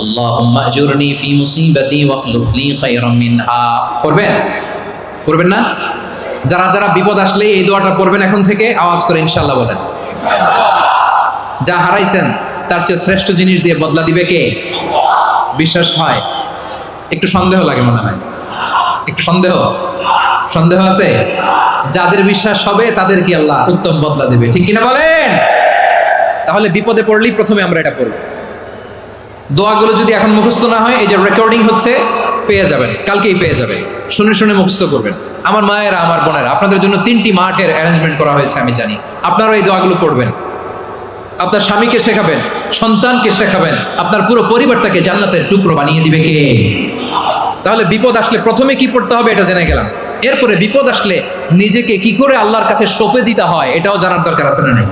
[SPEAKER 1] আল্লাহুম্মা আজুরনি ফি মুসিবাতি ওয়াখলুফ লি খায়রাম মিনহা। পড়বেন? পড়বেন না? যারা যারা বিপদ আসলে এই দোয়াটা পড়বেন এখন থেকে আওয়াজ করে ইনশাআল্লাহ বলেন। যা হারাইছেন তার চেয়ে শ্রেষ্ঠ জিনিস দিয়ে বদলা দিবে কে? বিশ্বাস হয়? একটু সন্দেহ লাগে মনে হয়, একটু সন্দেহ আছে? যাদের বিশ্বাস হবে তাদের কি আল্লাহ উত্তম বদলা দেবে, ঠিক কিনা বলেন? তাহলে বিপদে পড়লেই প্রথমে আমরা এটা পড়ব। দোয়াগুলো যদি এখন মুখস্থ না হয়, এই যে রেকর্ডিং হচ্ছে পেয়ে যাবেন, কালকেই পেয়ে যাবেন। শুনে শুনে মুখস্থ করবেন। আমার মায়েরা, আমার বোনেরা, আপনাদের জন্য 3টি মাঠের অ্যারেঞ্জমেন্ট করা হয়েছে আমি জানি। আপনারা এই দোয়াগুলো পড়বেন, আপনার স্বামীকে শেখাবেন, সন্তানকে শেখাবেন, আপনার পুরো পরিবারটাকে জান্নাতের টুকরো বানিয়ে দিবে কে? তাহলে বিপদ আসলে প্রথমে কি পড়তে হবে এটা জেনে গেলাম। এরপরে বিপদ আসলে নিজেকে কি করে আল্লাহর কাছে সঁপে দিতে হয় এটাও জানার দরকার আছে না নেই?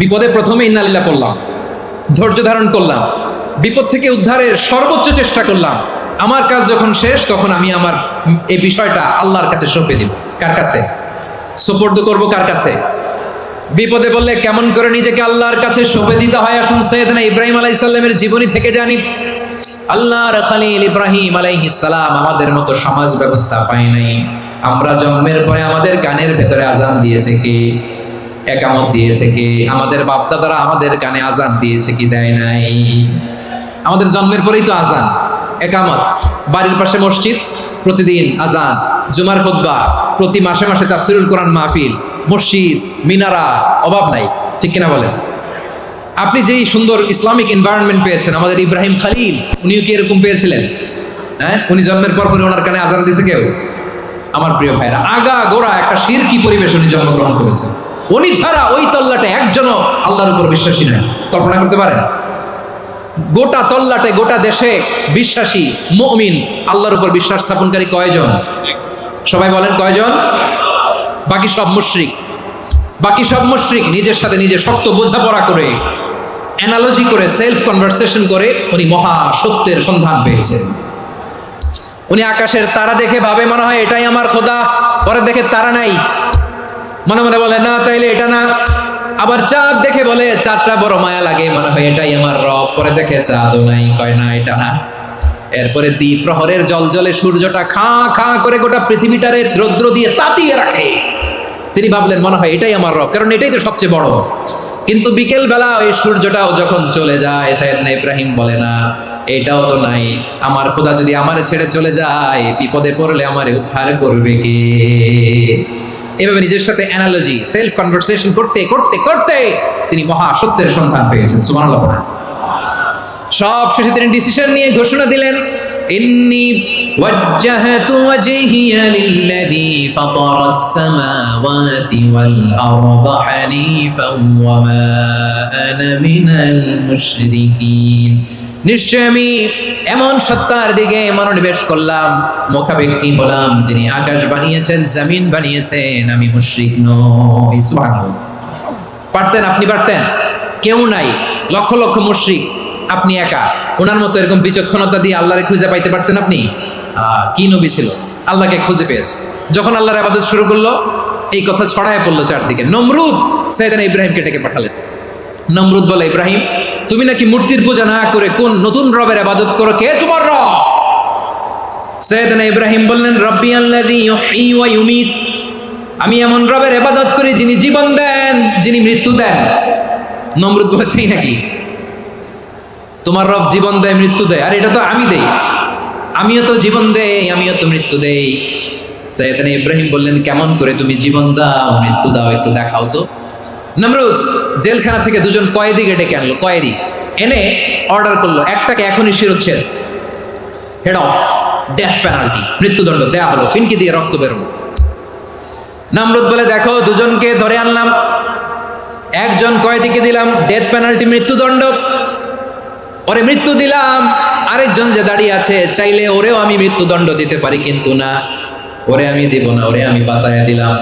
[SPEAKER 1] বিপদে প্রথমে ইন্নালিল্লাহ পড়লাম, ধৈর্য ধারণ করলাম, বিপদ থেকে উদ্ধারের সর্বোচ্চ চেষ্টা করলাম। আমার কাজ যখন শেষ তখন আমি আমার এই বিষয়টা আল্লাহর কাছে সঁপে দিব। কার কাছে সুপর্দ করব? কার কাছে? বিপদে বললে কেমন করে নিজেকে আল্লাহর কাছে সঁপে দিতে হয় আসুন সাইয়েদনা ইব্রাহিম আলাইহিস সালামের জীবনী থেকে জানি। আল্লাহর খলিল ইব্রাহিম আলাইহিস সালাম আমাদের মতো সমাজ ব্যবস্থা পায় নাই। আমরা জন্মের পরে আমাদের কানের ভেতরে আজান দিয়েছে কে? একামত দিয়েছে কে? আমাদের বাপদাদারা আমাদের কানে আজান দিয়েছে কি? দেয় নাই। আমাদের জন্মের পরেই তো আজান, একামত, বাড়ির পাশে মসজিদ, প্রতিদিন আজান, জুমার খুতবা, প্রতি মাসে মাসে তাফসীরুল কোরআন মাহফিল, মসজিদ, মিনারা, অভাব নাই। ঠিক কিনা বলেন? আপনি যেই সুন্দর ইসলামিক এনভায়রনমেন্ট পেয়েছেন, আমাদের ইব্রাহিম খলিল উনিও কি এরকম পেয়েছিলেন? হ্যাঁ, উনি জন্মের পর পরে ওনার কানে আজান দিয়েছে কেউ? আমার প্রিয় ভাইরা, আগা গোড়া একটা শিরকি পরিবেশ উনি জন্মগ্রহণ করেছেন। উনি ছাড়া ওই তল্লাটে একজনও আল্লাহর উপর বিশ্বাসী নয়। কল্পনা করতে পারেন? গোটা তল্লাটে, গোটা দেশে বিশ্বাসী মুমিন, আল্লাহর উপর বিশ্বাস স্থাপনকারী কয়জন? সবাই বলেন কয়জন? বাকি সব মুশরিক। বাকি সব মুশরিক নিজের সাথে নিজে শক্ত বোঝাপড়া করে, অ্যানালজি করে, সেলফ কনভারসেশন করে উনি মহা সত্যের সন্ধান পেয়েছেন। উনি আকাশের তারা দেখে ভাবে মনে হয় এটাই আমার খোদা, পরে দেখে তারা নাই, মনে মনে বলে না তাইলে এটা না। আবার চাঁদ দেখে বলে চাঁদটা বড় মায়া লাগে, মনে হয় এটাই আমার রব, পরে দেখে চাঁদও নাই, কয় না এটা না। এরপরে দ্বীপ প্রহরের জলজলে সূর্যটা খা খা করে গোটা পৃথিবীটারে রৌদ্র দিয়ে তাতিয়ে রাখে। তিনি ভাবলেন মনে হয় এটাই আমার রব, কারণ এটাই তো সবচেয়ে বড়। কিন্তু বিকেল বেলা ওই সূর্যটাও যখন চলে যায়, সাইয়েদনা ইব্রাহিম বলে না এটাও তো নাই, আমার খোদা যদি আমারে ছেড়ে চলে যায়, বিপদে পড়লে আমারে উদ্ধার করবে কে? এভাবে নিজের সাথে অ্যানালজি, সেলফ কনভারসেশন করতে করতে করতে তিনি মহা সত্যের সন্ধান পেয়েছেন। সুবহানাল্লাহ। সব শেষে তিনি ডিসিশন নিয়ে ঘোষণা দিলেন, ইন্নী ওয়াজ্জাহতু ওয়াজহিয়া লিল্লাযী ফাতারাস সামাওয়াতি ওয়াল আরদা হানিফান ওয়া মা আনা মিনাল মুশরিকিন। নিশ্চয় আমি এমন সত্তার দিকে মনোনিবেশ করলাম, মুখাপেক্ষী হলাম, যিনি আকাশ বানিয়েছেন, জমিন বানিয়েছেন, আমি মুশরিক নই। সুবহানাল্লাহ। পারতেন? আপনি পারতেন? কেউ নাই, লক্ষ লক্ষ মুশরিক, আপনি একা। ওনার মতো এরকম বিচক্ষণতা দিয়ে আল্লাহরে খুঁজে পাইতে পারতেন আপনি? কি নবী ছিল, আল্লাহকে খুঁজে পেয়েছে। যখন আল্লাহর ইবাদত শুরু করলো, এই কথা ছড়ায় পড়লো চারদিকে। নমরুদ সাইয়েদনা ইব্রাহিমকে ডেকে পাঠালেন। নমরুদ বলে, ইব্রাহিম তুমি নাকি মূর্তির পূজা না করে কোন নতুন রবের ইবাদত করো, কে তোমার রব? সাইয়েদনা ইব্রাহিম বললেন, রব্বি আল্লাযী ইউহয়ী ওয়া ইউমীত, আমি এমন রবের ইবাদত করি যিনি জীবন দেন, যিনি মৃত্যু দেন। নমরুদ বলে, তাই নাকি? তোমার রব জীবন দেয়, মৃত্যু দেয়? আর এটা তো আমি দেই, আমিও তো জীবন দেই, আমিও তো মৃত্যু দেই। সাইয়েদনা ইব্রাহিম বললেন, কেমন করে তুমি জীবন দাও, মৃত্যু দাও, একটু দেখাও তো। নমরুদ জেলখানা থেকে দুজন কয়েদিকে ডেকে আনলো, কয়েদি এনে অর্ডার করলো, একটাকে এখনই শিরোচ্ছেদ, হেড অফ, ডেথ পেনাল্টি, মৃত্যুদণ্ড দেয়া হলো, ফিনকি দিয়ে রক্ত বেরোনো। নমরুদ বলে, দেখো দুজনকে ধরে আনলাম, একজন কয়েদিকে দিলাম ডেথ পেনাল্টি, মৃত্যুদণ্ড, ওরে মৃত্যু দিলাম। আরেকজন যে দাঁড়িয়ে আছে, চাইলে ওরেও আমি মৃত্যুদণ্ড দিতে পারি, কিন্তু না, ওরে আমি দিব না, ওরে আমি বাঁচাইয়া দিলাম,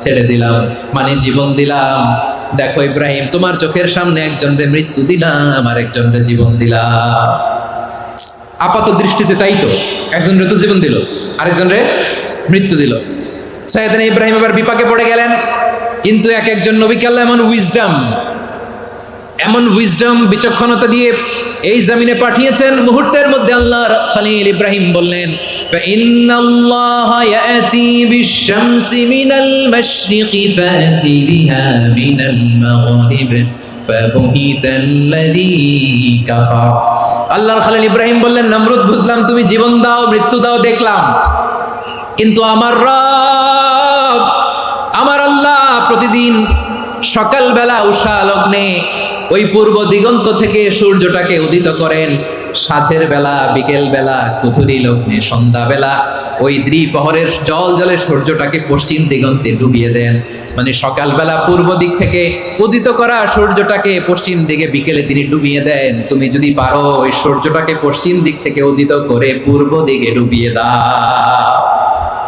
[SPEAKER 1] ছেড়ে দিলাম, মানে জীবন দিলাম। দেখো ইব্রাহিম, তোমার চোখের সামনে একজনরে মৃত্যু দিলাম, আর একজনরে জীবন দিলাম। আপাত দৃষ্টিতে তাই তো, একজনরে তো জীবন দিল, আরেকজনরে মৃত্যু দিল। সাইয়েদনা ইব্রাহিম এবার বিপাকে পড়ে গেলেন। কিন্তু এক একজন নবীকে আল্লাহ এমন উইজডম, বিচক্ষণতা দিয়ে এই জমিনে পাঠিয়েছেন। মুহূর্তের মধ্যে আল্লাহর খলিল ইব্রাহিম বললেন, ফাইন্নাল্লাহা ইয়াতি বিশ-শামসি মিনাল মাশরিকি ফাতি বিহা মিনাল মাগরিব ফাবুহিতাল্লাযী কাফার। আল্লাহর খলিল ইব্রাহিম বললেন, নমরুদ বুঝলাম তুমি জীবন দাও, মৃত্যু দাও, দেখলাম, কিন্তু আমার রব, আমার আল্লাহ প্রতিদিন সকালবেলা উষা লগ্নে ওই পূর্ব দিগন্ত থেকে সূর্যটাকে উদিত করেন, সাঁঝের বেলা, বিকেল বেলা, কুথুরি লগ্নে, সন্ধ্যা বেলা ওই দ্বিপ্রহরের জল জলে সূর্যটাকে পশ্চিম দিগন্তে ডুবিয়ে দেন। মানে সকালবেলা পূর্ব দিক থেকে উদিত করা সূর্যটাকে পশ্চিম দিকে বিকেলে তিনি ডুবিয়ে দেন। তুমি যদি পারো ওই সূর্যটাকে পশ্চিম দিক থেকে উদিত করে পূর্ব দিকে ডুবিয়ে দাও।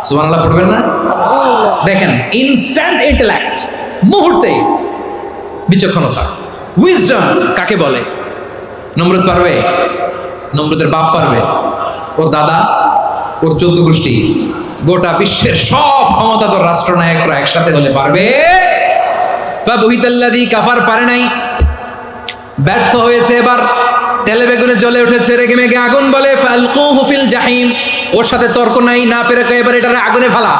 [SPEAKER 1] সুবহানাল্লাহ পড়বেন না? দেখেন, ইনস্ট্যান্ট ইন্টেলেক্ট, মুহূর্তে বিচক্ষণতা, উইজডম কাকে বলে? নমরুদ পারবে? নমরুদের বাপ পারবে? ওর দাদা, ওর 14 গোষ্ঠী, গোটা বিশ্বের সব ক্ষমতাধর রাষ্ট্রনায়করা একসাথে হলে পারবে? ফাবুহিতাল্লাযী কাফার, পারে নাই, ব্যর্থ হয়েছে। এবার তেলে বেগুনে জ্বলে উঠেছে, রেগে মেগে আগুন বলে ফালকুহু ফিল জাহিম। ওর সাথে তর্ক নাই, না পেরে এবার এটারে আগুনে ফেলা।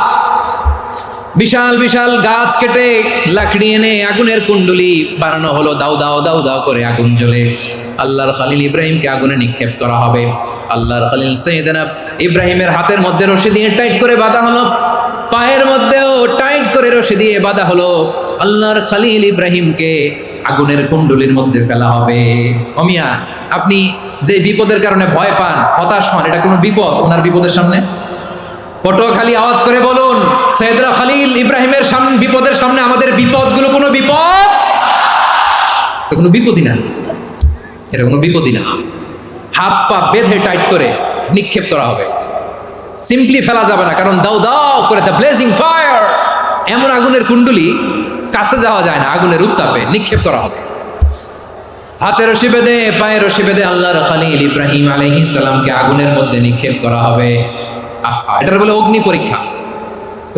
[SPEAKER 1] বিশাল বিশাল গাছ কেটে লাকড়ি এনে আগুনের কুণ্ডলি বানানো হলো, দাও দাও দাও দাও করে আগুন জ্বলে। আল্লাহর খলিল ইব্রাহিমকে আগুনে নিক্ষেপ করা হবে। আল্লাহর খলিল সাইয়েদনা ইব্রাহিমের হাতের মধ্যে রশি দিয়ে টাইট করে বাঁধা হলো, পায়ের মধ্যেও টাইট করে রশি দিয়ে বাঁধা হলো। আল্লাহর খলিল ইব্রাহিমকে আগুনের কুণ্ডলির মধ্যে ফেলা হবে। অমিয়া, আপনি যে বিপদের কারণে ভয় পান, হতাশ হন, এটা কোনো বিপদ ওনার বিপদের সামনে? পটুয়াখালী আওয়াজ করে বলুন, সাইয়েদনা খলিল ইব্রাহিমের সামনে বিপদের সামনে আমাদের বিপদগুলো কোনো বিপদ? এটা কোনো বিপদই না, এটা কোনো বিপদই না। হাত পা বেঁধে টাইট করে নিক্ষেপ করা হবে, সিম্পলি ফেলা যাবে না, কারণ দাও দাও করে দ্য ব্লেজিং ফায়ার, এমন আগুনের কুণ্ডলি, কাছে যাওয়া যায় না, আগুনের উত্তাপে নিক্ষেপ করা হবে। হাতে রশি বেঁধে, পায়ে রশি বেঁধে আল্লাহর খলিল ইব্রাহিম আলাইহিস সালামকে আগুনের মধ্যে নিক্ষেপ করা হবে। আহা, এটার বলে অগ্নি পরীক্ষা।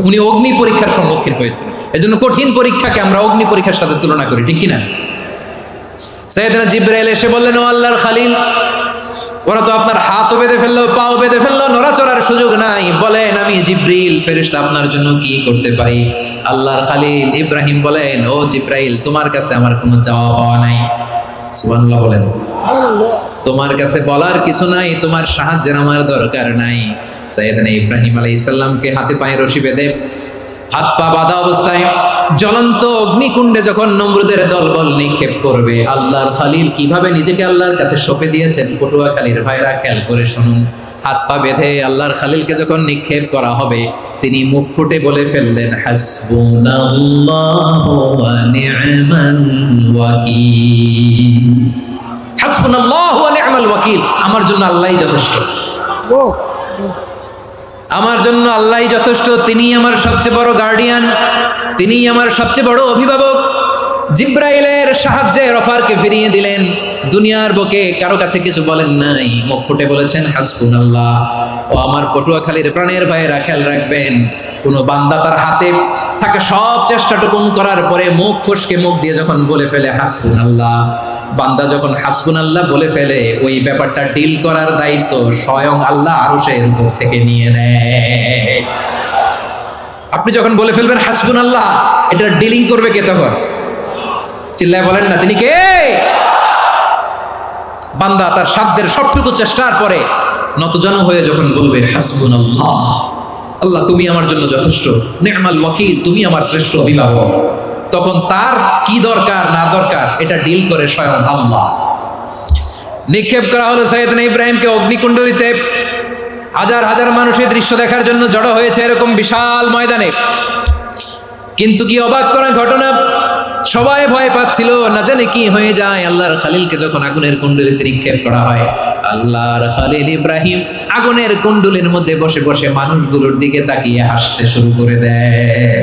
[SPEAKER 1] উনি অগ্নি পরীক্ষার সম্মুখীন হয়েছেন। এজন্য কঠিন পরীক্ষাকে আমরা অগ্নি পরীক্ষার সাথে তুলনা করি, ঠিক কিনা? সাইয়েদনা জিবরাইল এসে বললেন, ও আল্লাহর খলিল, ওরা তো আপনার হাতও বেঁধে ফেললো, পাও বেঁধে ফেললো, নড়াচড়ার সুযোগ নাই, বলেন আমি জিবরিল ফেরেশতা আপনার জন্য কি করতে পারি? আল্লাহর খলিল ইব্রাহিম বলেন, ও জিবরাইল, তোমার কাছে আমার কোনো চাওয়া পাওয়া নাই। সুবহানাল্লাহ বলেন। তোমার কাছে বলার কিছু নাই, তোমার সাহায্যের আমার দরকার নাই। সাইয়েদনা ইব্রাহিম আলাইহিস সালামকে হাতে পায়ে রশি বেঁধে, হাত পা বাঁধা অবস্থায় জ্বলন্ত অগ্নিকুণ্ডে যখন নমরুদের দলবল নিক্ষেপ করবে, আল্লাহর খলিল কিভাবে নিজেকে আল্লাহর কাছে সঁপে দিয়েছেন, পটুয়াখালীর ভাইরা খেয়াল করে শুনুন। হাত পা বেঁধে আল্লাহর খলিলকে যখন নিক্ষেপ করা হবে, তিনি মুখ ফুটে বলে ফেললেন, হাসবুনাল্লাহু ওয়া নি'মাল ওয়াকিল। হাসবুনাল্লাহু ওয়া নি'মাল ওয়াকিল, আমার জন্য আল্লাহই যথেষ্ট, আমার জন্য আল্লাহই যথেষ্ট। তিনি আমার সবচেয়ে বড় গার্ডিয়ান, তিনি আমার সবচেয়ে বড় অভিভাবক। জিব্রাইলের সাহায্যে রফারকে ফিরিয়ে দিলেন। দুনিয়ার বুকে কারো কাছে কিছু বলেন নাই, মুখ ফুটে বলেছেন হাসবুনাল্লাহ। ও আমার পটুয়াখালীর প্রাণের ভাইয়েরা, খেয়াল রাখবেন, কোনো বান্দা তার হাতে থাকা সব চেষ্টাটুকুন করার পরে মুখ ফসকে মুখ দিয়ে যখন বলে ফেলে হাসবুনাল্লাহ, বান্দা যখন হাসবুনাল্লাহ বলে ফেলে, ওই ব্যাপারটা ডিল করার দায়িত্ব স্বয়ং আল্লাহ আরশের উপর থেকে নিয়ে নেয়। আপনি যখন বলে ফেলবেন হাসবুনাল্লাহ, এটা ডিলিং করবে কে তখন? চিল্লায় বলেন না, তিনি কে? বান্দা তার সাধ্যের সবটুকু চেষ্টার পরে নতজানু হয়ে যখন বলবে হাসবুনাল্লাহ, আল্লাহ তুমি আমার জন্য যথেষ্ট, নি'মাল ওয়াকিল, তুমি আমার শ্রেষ্ঠ অভিভাবক, তখন তার কি দরকার না দরকার এটা ডিল করে স্বয়ং আল্লাহ। নিক্ষেপ করা হলো সাইয়েদনা ইব্রাহিমকে অগ্নিকুণ্ডলিতে। হাজার হাজার মানুষ এই দৃশ্য দেখার জন্য জড়ো হয়েছে এরকম বিশাল ময়দানে। কিন্তু কি অবাক করা ঘটনা, সবাই ভয় পাচ্ছিল, না জানে কি হয়ে যায়। আল্লাহর খলিলকে যখন আগুনের কুণ্ডলিতে নিক্ষেপ করা হয়, আল্লাহর খলিল ইব্রাহিম আগুনের কুণ্ডলির মধ্যে বসে বসে মানুষগুলোর দিকে তাকিয়ে হাসতে শুরু করে দেয়।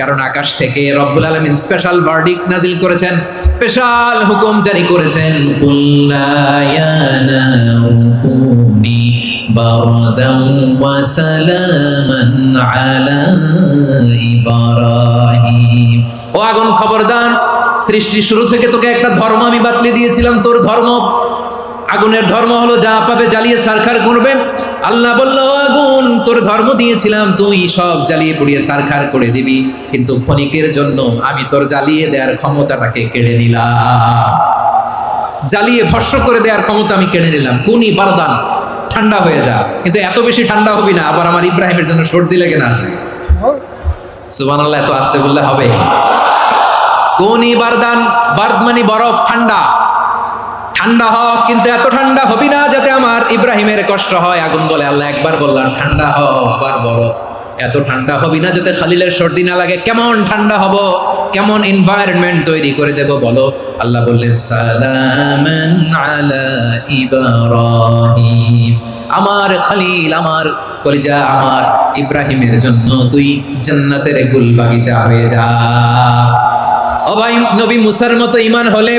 [SPEAKER 1] কারণ আকাশ থেকে রব্বুল আলামিন স্পেশাল ভার্ডিক্ট নাজিল করেছেন, স্পেশাল হুকুম জারি করেছেন, কুল্লা ইয়া নারু কুনি বারদান ওয়া সালামান আলা ইব্রাহিম। ও আগুন, খবরদার, সৃষ্টির শুরু থেকে তোকে একটা ধর্ম আমি বাতলে দিয়েছিলাম, তোর ধর্ম, আগুনের ধর্ম হলো যা পাবে জ্বালিয়ে সারখার করবে। আল্লাহ বলল, আগুন, তোর ধর্ম দিয়েছিলাম, তুই সব জ্বালিয়ে পুড়িয়ে সারখার করে দিবি, কিন্তু ক্ষণিকের জন্য আমি তোর জ্বালিয়ে দেওয়ার ক্ষমতাটাকে কেড়ে নিলাম, জ্বালিয়ে ভস্ম করে দেওয়ার ক্ষমতা আমি কেড়ে নিলাম। কুনি বারদান, ঠান্ডা হয়ে যা, কিন্তু এত বেশি ঠান্ডা হবি না আবার আমার ইব্রাহিমের জন্য সর্দি লেগে না যায়। সুবহানাল্লাহ, এত আস্তে বললে হবে? কুনি বারদান, বারদ মানে বরফ, ঠান্ডা, ঠান্ডা হ, কিন্তু এত ঠান্ডা হবি না যাতে আমার ইব্রাহিমের কষ্ট হয়। আগুন বলে, আল্লাহ একবার বললাম ঠান্ডা হ, আবার বলো এত ঠান্ডা হবি না যাতে খালিলের সর্দি না লাগে। কেমন ঠান্ডা হব, কেমন এনভায়রনমেন্ট তৈরি করে দেব বলো। আল্লাহ বললেন সালামান আলা ইব্রাহিম, আমার খলিল, আমার কলিজা, আমার ইব্রাহিমের জন্য তুই জান্নাতের গুল বাগিচা হয়ে যা। ও ভাই, নবী মুসার মতো ঈমান হলে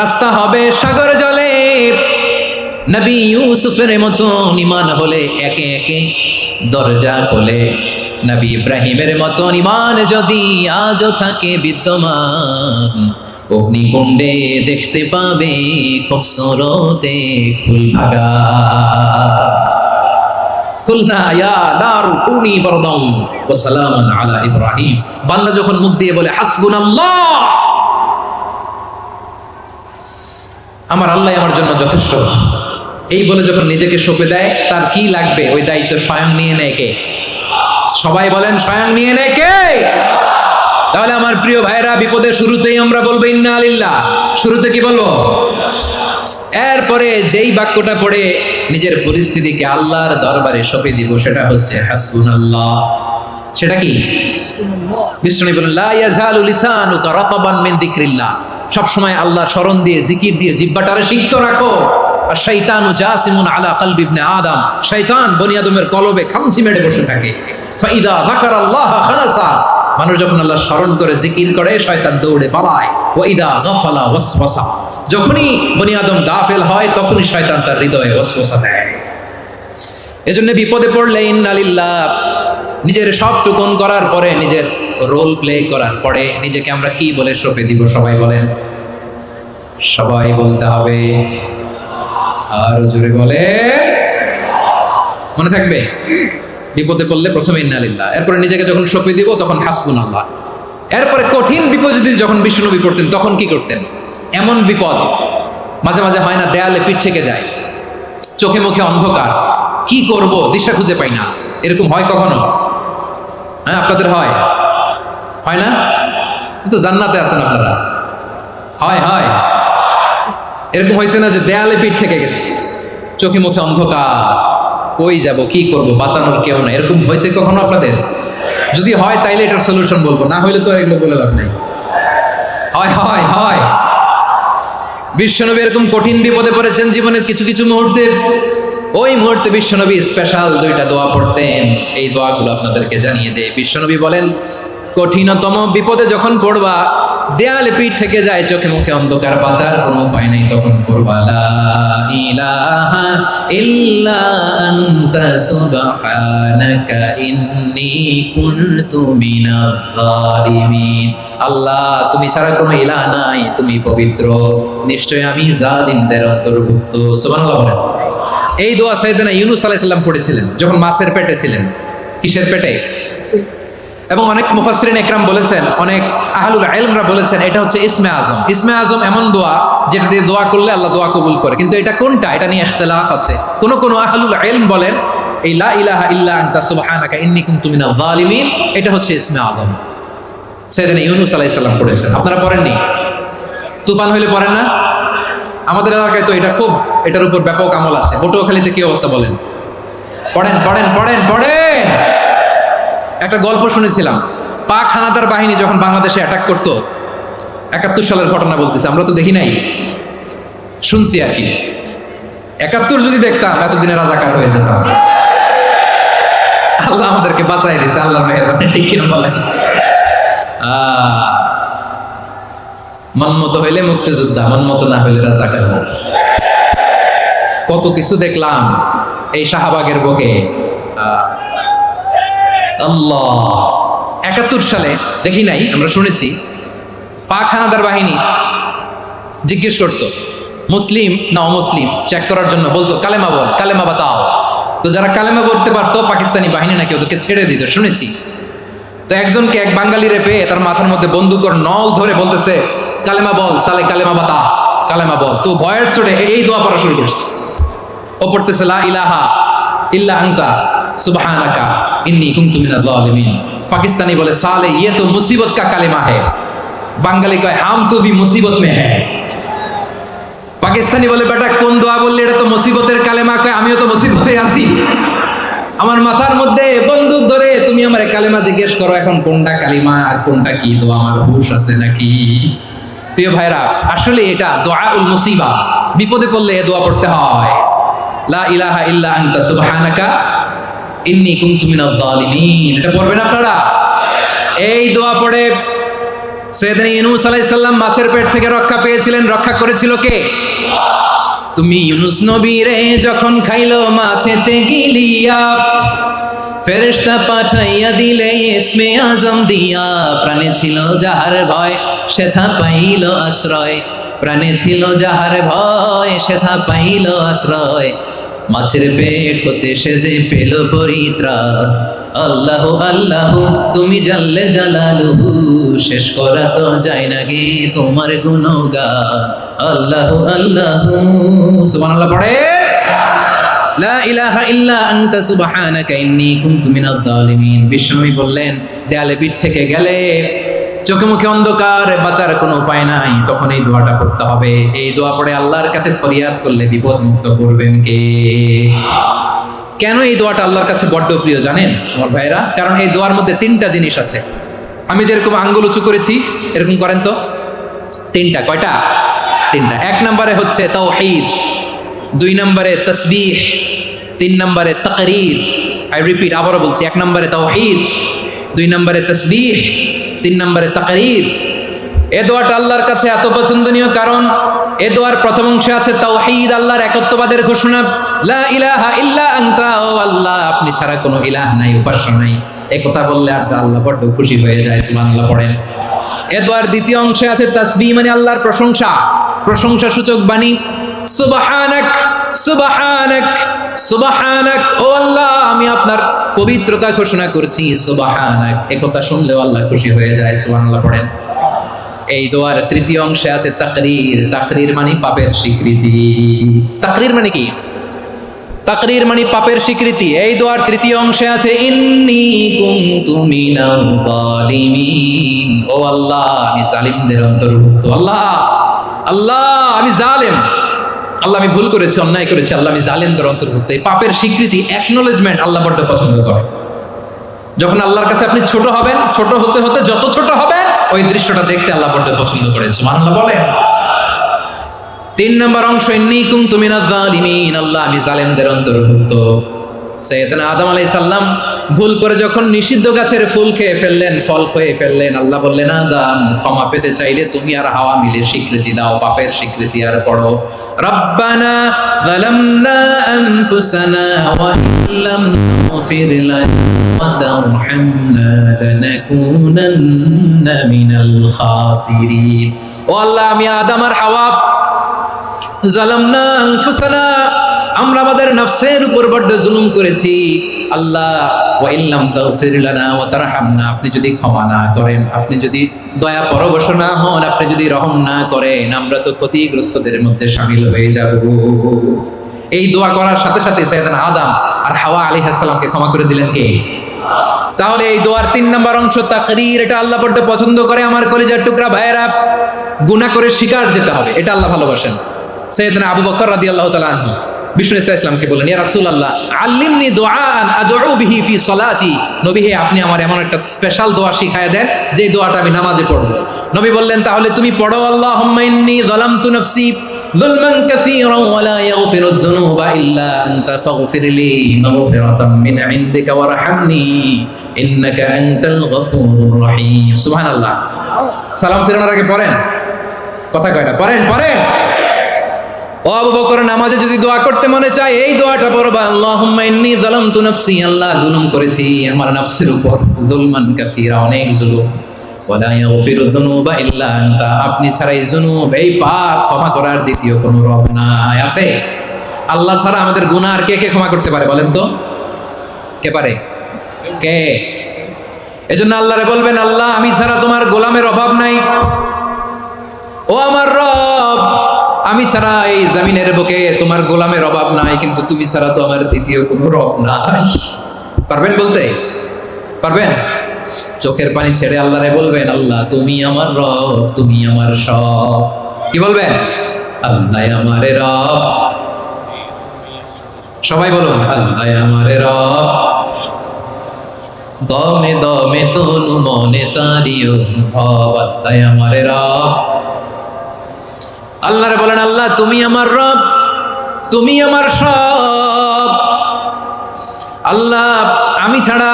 [SPEAKER 1] রাস্তা হবে সাগর জলে, নবী ইউসুফের মতো ঈমান হলে একে একে দরজা খোলে, নবী ইব্রাহিমের মতো ঈমান যদি আজও থাকে বিদ্যমান, অগ্নিকুণ্ডে দেখতে পাবে খুবসুরতে ফুলভাগা। কুলনা ইয়া নারু কুনি বারদান ওয়া সালামান আলা ইব্রাহিম। বান্দা যখন মুখ দিয়ে বলে হাসবুনাল্লাহ, আমার আল্লাহ আমার জন্য যথেষ্ট, এই বলে যখন নিজেকে সঁপে দেয়, তার কি লাগবে ওই দায়িত্ব স্বয়ং নিয়ে নেয় কে? সবাই বলেন, স্বয়ং নিয়ে নেয় কে? তাহলে আমার প্রিয় ভাইরা, বিপদের শুরুতেই আমরা বলবো ইন্না লিল্লাহ। শুরুতে কি বলবো? এরপরে যেই বাক্যটা পড়ে নিজের পরিস্থিতিকে আল্লাহর দরবারে সঁপে দিব, সেটা হচ্ছে হাসবুনাল্লাহ। সেটা কি? বিষ্ণু বলেন লা ইয়াজালু লিসানুকা রাতাবান মিন যিকরিল্লাহ, সব সময় আল্লাহর স্মরণ দিয়ে, জিকির দিয়ে জিহ্বাটারে সিক্ত রাখো। আর শয়তানু জাসিমুন আলা কলবি ইবনে আদম, শয়তান বনি আদমের কলবে খামচি মেরে বসে থাকে। ফাইদা যাকারাল্লাহ খালাসা, মানুষ যখন আল্লাহর স্মরণ করে জিকির করে, শয়তান দৌড়ে পালায়। ওয়া ইদা গাফালা ওয়াসওয়াসা, যখনই বনি আদম গাফেল হয় তখনই শয়তান তার হৃদয়ে ওয়াসওয়াসা দেয়। এজন্য বিপদে পড়লে ইন্না লিল্লাহ, নিজের সব টুকুন করার পরে, নিজের রোল প্লে করার পরে নিজেকে আমরা কি বলে সঁপে দিব? সবাই বলেন, সবাই বলতে হবে, আর জোরে বলে, মনে থাকবে। বিপদে পড়লে প্রথমে ইন্না লিল্লাহ, এরপরে নিজেকে যখন সঁপে দিব তখন হাসবুনাল্লাহ। এরপরে কঠিন বিপদ যদি যখন বিশ্বনবী পড়তেন তখন কি করতেন? এমন বিপদ মাঝে মাঝে হয় না, দেয়ালে পিঠ থেকে যায়, চোখে মুখে অন্ধকার, কি করব দিশা খুঁজে পাই না, এরকম হয় কখনো? হ্যাঁ, আপনাদের হয়? হয় না? কিন্তু জান্নাতে আছেন আপনারা। হয় হয়, এরকম হয়েছে না যে দেয়ালে পিঠ থেকে গেছে, চোখে মুখে অন্ধকার, কই যাব, কি করব, বাঁচানোর কেউ না, এরকম হয়েছে কখনো আপনাদের? যদি হয় তাইলে এটার সলিউশন বলবো, না হইলে তো এগুলো বলে লাভ নাই। হয় হয় হয়, বিশ্বনবী এরকম কঠিন বিপদে পড়েছেন জীবনের কিছু কিছু মুহূর্তে। ওই মুহূর্তে বিশ্বনবী স্পেশাল দুইটা দোয়া পড়তেন, এই দোয়াগুলো আপনাদেরকে জানিয়ে দেয়। বিশ্বনবী বলেন, কঠিনতম বিপদে যখন পড়বা, দেয়ালে পিঠ থেকে যায়, চোখে মুখে অন্ধকার, বাঁচার কোনো উপায় নাই, তখন পড়বা লা ইলাহা ইল্লা আনতা সুবহানাকা ইন্নী কুনতু মিনাজ জালিমিন। আল্লাহ, তুমি ছাড়া কোনো ইলাহ নাই, তুমি পবিত্র, নিশ্চয় আমি জালিমদের অন্তর্ভুক্ত। সুবহানাল্লাহ বলেন। এই দোয়া সাইয়েদনা ইউনূস আলাইহিস সালাম পড়েছিলেন যখন মাছের পেটে ছিলেন। কিসের পেটে? এবং অনেক মুফাসসিরিন ইকরাম বলেছেন, অনেক আহলুল ইলমরা বলেছেন, এটা হচ্ছে ইসমে আজম। ইসমে আজম এমন দোয়া যেটা দিয়ে দোয়া করলে আল্লাহ দোয়া কবুল করে, কিন্তু এটা কোনটা, এটা নিয়ে ইখতিলাফ আছে। কোন কোন আহলুল ইলম বলেন এই লা ইলাহা ইল্লা আনতা সুবহানাকা ইন্নী কুনতু মিনাজ জালিমিন, এটা হচ্ছে ইসমে আজম। সাইয়েদনা ইউনূস আলাইহিস সালাম পড়েছেন। আপনারা পড়েননি? তুফান হইলে পড়েন না? আমাদের এলাকায় তো এটা খুব, এটার উপর ব্যাপক আমল আছে। পটুয়াখালীতে কি অবস্থা বলেন? পড়েন পড়েন পড়েন পড়েন। একটা গল্প শুনেছিলাম, পাক হানাদার বাহিনী যখন বাংলাদেশে অ্যাটাক করতো, ৭১ সালের ঘটনা বলতেছে, আমরা তো দেখি নাই, শুনছি আর কি। ৭১ যদি দেখতাম এতদিনে রাজাকার হয়ে যেতাম। আল্লাহ আমাদেরকে বাঁচাই দিয়েছে, আল্লাহর মেহেরবানি, ঠিক কিনা বলেন? মনমতো হইলে মুক্তিযোদ্ধা, মনমতো না হইলে রাজাকার। কত কিছু দেখলাম এই শাহবাগের বুকে। আল্লাহ, ৭১ সালে দেখি নাই, আমরা শুনেছি। পাক হানাদার বাহিনী জিজ্ঞেস করতো মুসলিম না অমুসলিম চেক করার জন্য, বলতো কালেমা বল, কালেমা বাতাও। তো যারা কালেমা বলতে পারতো পাকিস্তানি বাহিনী নাকি ওদেরকে ছেড়ে দিত, শুনেছি। তো একজনকে এক বাঙালিরে পেয়ে তার মাথার মধ্যে বন্দুকের নল ধরে বলতেছে কালেমা বল, সালে কালেমা বাতা, কালেমা বল। তো ভয়ের চোটে এই দোয়া পড়া শুরু করছে। ও পড়তেছে লা ইলাহা ইল্লা আনতা সুবহানাকা ইন্নী কুনতু মিনাজ জালিমিন। পাকিস্তানি বলে সালে ইয়ে তো মুসিবত কা কালেমা হে, বাঙালি কয় হাম তো ভি মুসিবত মে হ্যায়। পাকিস্তানি বলে বেটা কোন দোয়া বললি, এটা তো মুসিবতের কালেমা। কয় আমিও তো মুসিবতে আছি, আমার মাথার মধ্যে বন্দুক ধরে তুমি আমার কালেমা জিজ্ঞেস করো এখন কোনটা কালিমা আর কোনটা কি দোয়া, আমার হুশ আছে নাকি? প্রিয় ভাইরা, আসলে এটা দুআউল মুসিবা, বিপদে পড়লে এ দোয়া পড়তে হয়। লা ইলাহা ইল্লা আনতা সুবহানাকা ইন্নী কুনতু মিনাজ জালিমিন। এটা পড়বেন আপনারা। এই দোয়া পড়ে সাইয়েদনা ইউনূস আলাইহিস সালাম মাছের পেট থেকে রক্ষা পেয়েছিলেন। রক্ষা করেছিল কে? তুমি ইউনূস নবীরে যখন খাইলো মাছেতে গিলিয়া, ফেরেশতা পাঠাইয়া দিলে ইসমে আজম দিয়া, প্রাণে ছিল যাহার ভয় সেথা পাইল আশ্রয়, প্রাণে ছিল যাহার ভয় সেথা পাইল আশ্রয়, মাছের পেট হতে সে যে পেল পরিত্রাণ। আল্লাহ আল্লাহ তুমি জাল্লে জালালুহু, শেষ করা তো যায় না গে তোমার গুণগান। আল্লাহ আল্লাহ সুবহানাল্লাহ পড়ে। লা ইলাহা ইল্লা আনতা সুবহানাকা ইন্নী কুনতু মিনাজ জালিমিন। বিশ্বনবী বললেন দেয়ালে পিঠ থেকে গেলে, চোখে মুখে অন্ধকার, বাঁচার কোনো উপায় নাই, তখন এই দোয়াটা পড়তে হবে। এই দোয়া পড়ে আল্লাহর কাছে ফরিয়াদ করলে বিপদ মুক্ত করবেন কে? কেন এই দোয়াটা আল্লাহর কাছে বড্ড প্রিয় জানেন আমার ভাইরা? কারণ এই দোয়ার মধ্যে তিনটা জিনিস আছে। আমি যেরকম আঙ্গুল উঁচু করেছি এরকম করেন তো। তিনটা। কয়টা? তিনটা। এক নম্বরে হচ্ছে তাওহীদ, দুই নম্বরে তাসবিহ, তিন নম্বরে তাকরীর। আই রিপিট, আবারও বলছি, এক নম্বরে তাওহীদ, দুই নম্বরে তাসবিহ, তিন নম্বরে তাকরীর। এ দোয়াটা আল্লাহর কাছে এত পছন্দনীয় কারণ এ দোয়ার প্রথম অংশে আছে তাওহীদ, আল্লাহর একত্ববাদের ঘোষণা। লা ইলাহা ইল্লা আনতা, ও আল্লাহ আপনি ছাড়া কোনো ইলাহ নাই, উপাস্য নাই। এই কথা বললে আল্লাহ বড় খুশি হয়ে যায়। সুবহানাল্লাহ পড়েন। এ দোয়ার দ্বিতীয় অংশে আছে তাসবিহ, মানে আল্লাহর প্রশংসা, প্রশংসা সূচক বাণী। সুবহানাক সুবহানাক সুবহানাক, ও আল্লাহ আমি আপনার পবিত্রতা ঘোষণা করছি। সুবহানাক, এই কথা শুনলেও আল্লাহ খুশি হয়ে যায়। সুবহানাল্লাহ পড়েন। এই দোয়ার তৃতীয় অংশে আছে তাকরীর, তাকরীর মানে পাপের স্বীকৃতি। তাকরীর মানে কি? তাকরীর মানে পাপের স্বীকৃতি। এই দোয়ার তৃতীয় অংশে আছে ইন্নী কুনতু মিনাল জালিমিন, ও আল্লাহ আমি জালিমদের অন্তর্ভুক্ত। আল্লাহ আল্লাহ আমি জালেম, আল্লাহ আমি ভুল করেছি, অন্যায় করেছি, আল্লাহ আমি জালেমদের অন্তর্ভুক্ত। এই পাপের স্বীকৃতি, অ্যাকনোলেজমেন্ট আল্লাহ বড় পছন্দ করে। যখন আল্লাহর কাছে আপনি ছোট হবেন, ছোট হতে হতে যত ছোট হবেন ওই দৃশ্যটা দেখতে আল্লাহ বড় পছন্দ করে। সুবহানাল্লাহ বলেন। তিন নম্বর অংশ ইন্নী কুনতু মিনাজ জালিমিন, আল্লাহ আমি জালেমদের অন্তর্ভুক্ত। সাইয়েদনা আদম আলাইহিস সালাম ভুল করে যখন নিষিদ্ধ গাছের ফুল খেয়ে ফেললেন, ফল খেয়ে ফেললেন, আল্লাহ বললেন আদম ক্ষমা পেতে চাইলে তুমি আর হাওয়া মিলে স্বীকৃতি দাও, পাপের স্বীকৃতি আর পড়ো। রব্বানা যালামনা আনফুসানা ওয়া ইল্লাম তাগফির লানা ওয়া তারহামনা লানাকুনান্না মিনাল খাসিরিন। ও আল্লাহ আমি আদম আর হাওয়া জালামনা আনফুসানা, আমরা আমাদের নফসের উপর বড় জুলুম করেছি। আল্লাহ ওয়া ইল্লাম তাগফির লানা ওয়া তারহামনা, আপনি যদি ক্ষমা না করেন, আপনি যদি দয়া পরবশ না হন, আপনি যদি রহম না করেন, আমরা তো ক্ষতিগ্রস্তদের মধ্যে শামিল হয়ে যাব। এই দোয়া করার সাথে সাথে সাইয়েদনা আদম আর হাওয়া আলাইহিস সালামকে ক্ষমা করে দিলেন কে? তাহলে এই দোয়ার তিন নম্বর অংশ তাকরীর, এটা আল্লাহ বড় পছন্দ করে। আমার কলিজার টুকরা ভাইয়েরা, গুনাহ করে শিকার যেতে হবে, এটা আল্লাহ ভালোবাসেন। সাইয়েদনা আবু বকর রাদিয়াল্লাহু তাআলা আনহু বিষ্ণু ইসলামকে বললেন, ইয়া রাসূলুল্লাহ আল্লিমনি দুআআন আদউ বিহি ফি সলাতি, নবী হে আপনি আমার এমন একটা স্পেশাল দোয়া শিখায় দেন যে দোয়াটা আমি নামাজে পড়ব। নবী বললেন তাহলে তুমি পড়ো আল্লাহুম্মা ইন্নী যালামতু নাফসি যুলমান কাসীরান ওয়া লা ইয়াগফিরুয যুনুবা ইল্লা আনতা ফাগফিরলি মাগফিরাতাম মিন ইনদিকা ওয়ারহামনি ইন্নাকা আনতাল গফুরুর রহিম। সুবহানাল্লাহ। সালাম ফিরানোর আগে পড়েন, কথা কয়টা? পড়েন পড়েন। ও আবু বকর, নামাজে যদি দোয়া করতে মনে চায় এই দোয়াটা পড়বা, আল্লাহুম্মা ইন্নী যালামতু নাফসি, আল্লাহ জুলুম করেছি আমার নফসের উপর, যুলমান কাসীরা অনেক জুলুম, ওয়া লা ইয়াগফিরু যুনুবা ইল্লা আনতা, আপনি ছাড়া এই জুনুব এই পাপ ক্ষমা করার দ্বিতীয় কোনো রব নাই। আছে? আল্লাহ ছাড়া আমাদের গুনাহ আর কে কে ক্ষমা করতে পারে বলেন তো? কে পারে? কে? এজন্য আল্লাহরে বলবেন আল্লাহ আমি ছাড়া তোমার গোলামের অভাব নাই, ও আমার রব আমি ছাড়া এই জমিনের বুকে তোমার গোলামের অভাব নাই, কিন্তু তুমি ছাড়া তো আমার দ্বিতীয় কোনো রব নাই। পারবেন বলতে? পারবেন? চোখের পানি ছেড়ে আল্লাহরে বলবেন আল্লাহ তুমি আমার রব, তুমি আমার সব। কি বলবেন? আল্লাহ আমারে রব। সবাই বলুন আল্লাহ আমারে রব। দমে দমে তনু মনে তারি অনুভব, আল্লাহ আমারে রব। আল্লাহরে বলেন আল্লাহ তুমি আমার রব, তুমি আমার সব। আল্লাহ আমি ছাড়া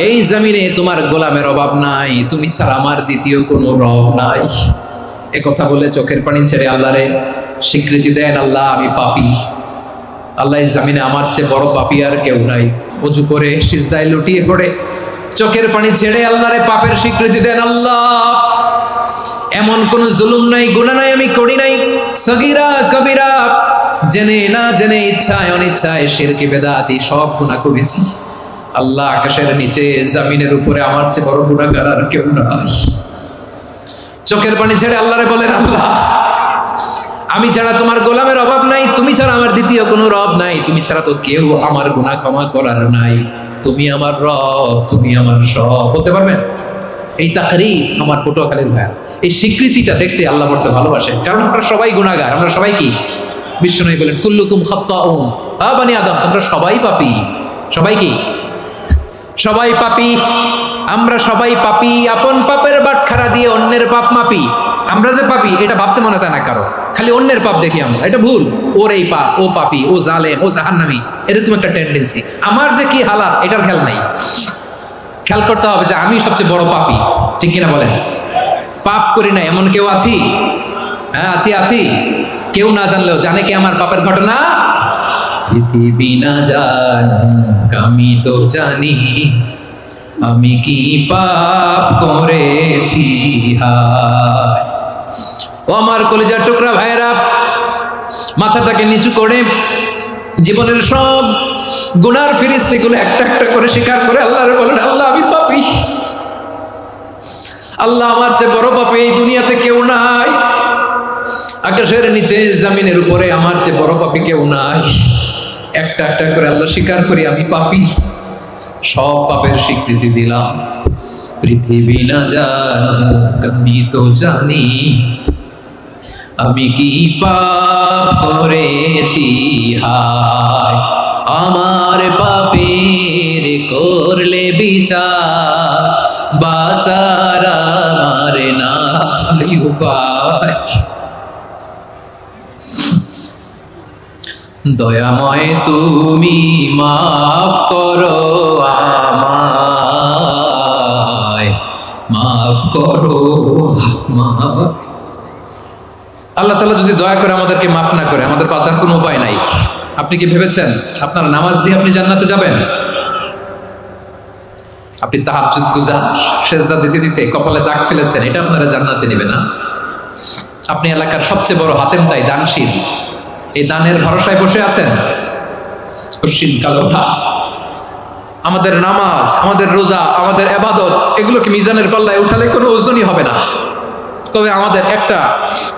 [SPEAKER 1] এই জমিনে তোমার গোলামের অভাব নাই, তুমি ছাড়া আমার দ্বিতীয় কোনো রব নাই। এ কথা বলে চোখের পানি ছেড়ে আল্লাহরে স্বীকৃতি দেন, আল্লাহ আমি পাপী। আল্লাহ এই জমিনে আমার চেয়ে বড় পাপী আর কেউ নাই। ওযু করে সিজদায় লুটিয়ে পড়ে চোখের পানি ছেড়ে আল্লাহরে পাপের স্বীকৃতি দেন, আল্লাহ এমন কোন জুলুম নাই, গুনাহ নাই আমি করি নাই, সগীরা কবিরা জেনে না জেনে ইচ্ছায় অনিচ্ছায় শিরকি বেদাতি সব গুনাহ করেছি। আল্লাহ আকাশের নিচে জমিনের উপরে আমার চেয়ে বড় গুনাহগার আর কেউ নাই। চোখের পানি ছেড়ে আল্লাহরে বলেন আল্লাহ আমি ছাড়া তোমার গোলামের অভাব নাই, তুমি ছাড়া আমার দ্বিতীয় কোনো রব নাই, তুমি ছাড়া তো কেউ আমার গুনাহ ক্ষমা করার নাই, তুমি আমার রব, তুমি আমার সব। বলতে পারবেন? এই তাকরীর আমার পটুয়াখালীর ভাই, এই স্বীকৃতিটা দেখতে আল্লাহ বড় ভালোবাসেন, কারণ আমরা সবাই গুনাহগার। আমরা সবাই কি? বিশ্বনবী বলেন কুল্লুকুম খাত্তাউন, বানি আদম তোমরা সবাই পাপী। সবাই কি? সবাই পাপী। আমরা সবাই পাপী। আপন পাপের বাটখারা দিয়ে অন্যের পাপ মাপি। আমরা যে পাপী এটা ভাবতে মনে চায় না কারো, খালি অন্যের পাপ দেখি আমরা, এটা ভুল। ওর এই পাপ, ও পাপী, ও জালেম, ও জাহান্নামী, এরকম একটা টেন্ডেন্সি। আমার যে কি হালাত এটার খেয়াল নাই। খেয়াল করতে হবে যে আমি সবচেয়ে বড় পাপী, ঠিক কিনা বলেন? পাপ করি না এমন কেউ আছি? হ্যাঁ আছি। কেউ না জানলেও জানে কি আমার পাপের ঘটনা? পৃথিবী না জানুক আমি তো জানি আমি কি পাপ করেছি। হায় ও আমার কলিজার টুকরা ভাইরা, মাথাটাকে নিচু করে জীবনের সব গুনার ফিরিস্তিগুলো একটা একটা করে স্বীকার করে আল্লাহরে বলেন আল্লাহ আমি পাপী। আল্লাহ আমার চেয়ে বড় পাপী এই দুনিয়াতে কেউ নাই। আকাশের নিচে জমিনের উপরে আমার চেয়ে বড় পাপী কেউ নাই। একটা একটা করে আল্লাহ স্বীকার করি আমি পাপী, সব পাপের স্বীকৃতি দিলাম। পৃথিবী না জানুক আমি তো জানি আমি কি পাপ করেছি। হায় আমার পাপের করলে বিচার, বাঁচার আমার নাই উপায়। দয়াময় তুমি মাফ করো আমায়, মাফ করো আমায়। আল্লাহ তাআলা যদি দয়া করে আমাদেরকে মাফ না করে আমাদের বাঁচার কোনো উপায় নাই। আপনি কি ভেবেছেন আপনার নামাজ দিয়ে আপনি জান্নাতে যাবেন? আপনি তাহাজ্জুদ গুজার, সেজদা দিতে দিতে কপালে দাগ ফেলেছেন, এটা আপনারা জান্নাতে নেবে না। আপনি এলাকার সবচেয়ে বড় হাতেম তাই দানশীল, এই দানের ভরসায় বসে আছেন। কশিন কালো না আমাদের নামাজ, আমাদের রোজা, আমাদের ইবাদত, এগুলোকে মিজানের পাল্লায় উঠালে কোনো ওজনই হবে না। তবে আমাদের একটা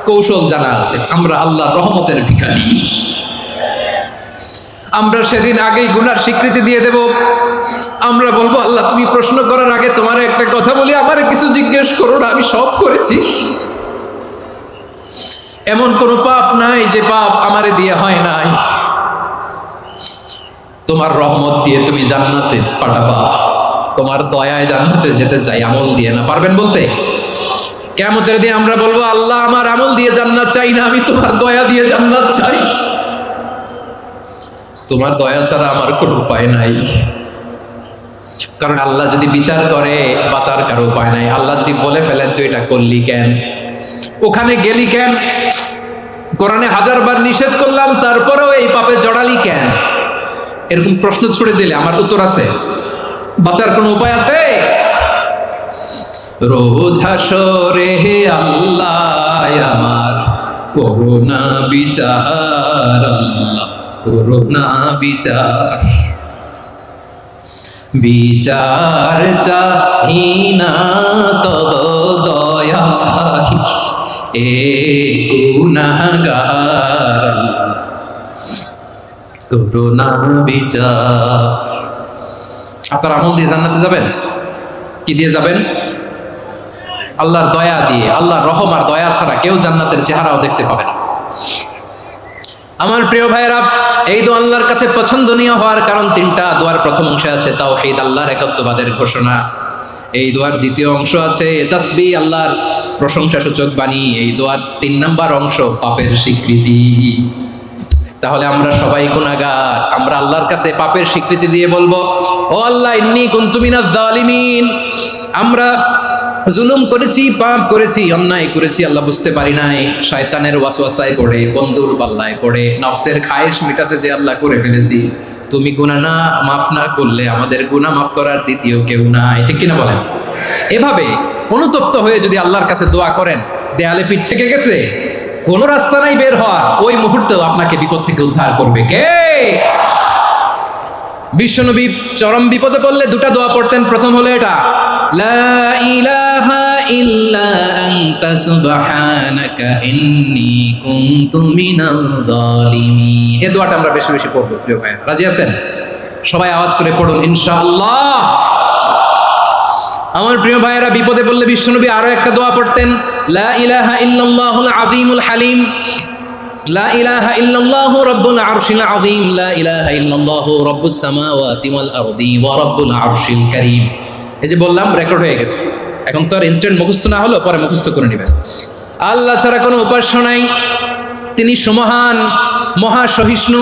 [SPEAKER 1] কৌশল জানা আছে, আমরা আল্লাহর রহমতের ভিখারি। আমরা সেদিন আগেই গুনার স্বীকৃতি দিয়ে দেব। আমরা বলবো আল্লাহ তুমি প্রশ্ন করার আগে তোমার একটা কথা বলি, আমারে কিছু জিজ্ঞেস করো না, আমি সব করেছি। এমন কোন পাপ নাই যে পাপ আমারে দিয়ে হয় নাই। তোমার রহমত দিয়ে তুমি জান্নাতে পাঠাবা, তোমার দয়ায় জান্নাতে যেতে চাই, আমল দিয়ে না। পারবেন বলতে? কিয়ামতের দিন আমরা বলবো আল্লাহ আমার আমল দিয়ে জান্নাত চাই না, আমি তোমার দয়া দিয়ে জান্নাত চাই। তোমার দয়া ছাড়া আমার কোনো উপায় নাই। কারণ আল্লাহ যদি বিচার করে বাঁচার কারো উপায় নাই। আল্লাহ যদি বলে ফেলেন তুই এটা করলি কেন, ওখানে গেলি কেন, কোরআনে 1000 বার নিষেধ করলাম তারপরেও এই পাপে জড়ালি কেন, এরকম প্রশ্ন ছুড়ে দিলে আমার উত্তর আছে? বাঁচার কোনো উপায় আছে? রোজ হাসরে হে আল্লাহ আমার করুণা বিচার, আল্লাহ করুণা বিচার। বিচার চাহি না তব দয়া চাহি, এ গুনাহগার করুণা বিচার। আপনার আমল দিয়ে জান্নাতে যাবেন? কি দিয়ে যাবেন? আল্লাহর দয়া দিয়ে। আল্লাহর রহম আর দয়া ছাড়া কেউ জান্নাতের চেহারাও দেখতে পাবে না। আমার প্রিয় ভাইয়েরা, এই দোয়া আল্লাহর কাছে পছন্দনীয় হওয়ার কারণ তিনটা। দোয়ার প্রথম অংশে আছে তাওহীদ, আল্লাহর একত্ববাদের ঘোষণা। এই দোয়ার দ্বিতীয় অংশ আছে তাসবিহ, আল্লাহর প্রশংসাসূচক বাণী। এই দোয়ার 3 নাম্বার অংশ পাপের স্বীকৃতি। তাহলে আমরা সবাই গুনাহগার, আমরা আল্লাহর কাছে পাপের স্বীকৃতি দিয়ে বলবো, ও আল্লাহ ইন্নী কুনতু মিনাজ জালিমিন, আমরা জুলুম করেছি, পাপ করেছি, অন্যায় করেছি, আল্লাহ বুঝতে পারি নাই, শয়তানের ওয়াসওয়াসায় পড়ে, বন্ধুর পাল্লায় পড়ে, নফসের খায়েশ মেটাতে যে আল্লাহ করে ফেলেছি। তুমি গুনাহ না মাফ না করলে আমাদের গুনাহ মাফ করার দ্বিতীয় কেউ নাই, ঠিক কিনা বলেন? এভাবে অনুতপ্ত হয়ে যদি আল্লাহর কাছে দোয়া করেন, দেয়ালে পিঠ থেকে গেছে, কোনো রাস্তা নাই বের হওয়ার, ওই মুহূর্তেও আপনাকে বিপদ থেকে উদ্ধার করবে কে? বিশ্বনবী চরম বিপদে পড়লে দুটা দোয়া পড়তেন। প্রথম হলো এটা, লা ইলাহা ইল্লা আনতা সুবহানাকা ইন্নী কুনতু মিনাল জালিমিন। এই দোয়াটা আমরা বেশি বেশি পড়ব প্রিয় ভাই। রাজি আছেন? সবাই আওয়াজ করে পড়ুন ইনশাআল্লাহ। আমার প্রিয় ভাইয়েরা, বিপদে পড়লে বিশ্বনবী আরো একটা দোয়া পড়তেন, লা ইলাহা ইল্লাল্লাহুল আযীমুল হালিম, লা ইলাহা ইল্লাল্লাহু রাব্বুল আরশিল আযীম, লা ইলাহা ইল্লাল্লাহু রাব্বুস সামাওয়াতি ওয়াল আরদি ওয়া রাব্বুল আরশিল কারীম। এই যে বললাম, রেকর্ড হয়ে গেছে। এখন তো আর ইনস্ট্যান্ট মুখস্থ না হলো, পরে মুখস্থ করে নেবেন। আল্লাহ ছাড়া কোনো উপাস্য নাই, তিনি সমহান মহাসহিষ্ণু।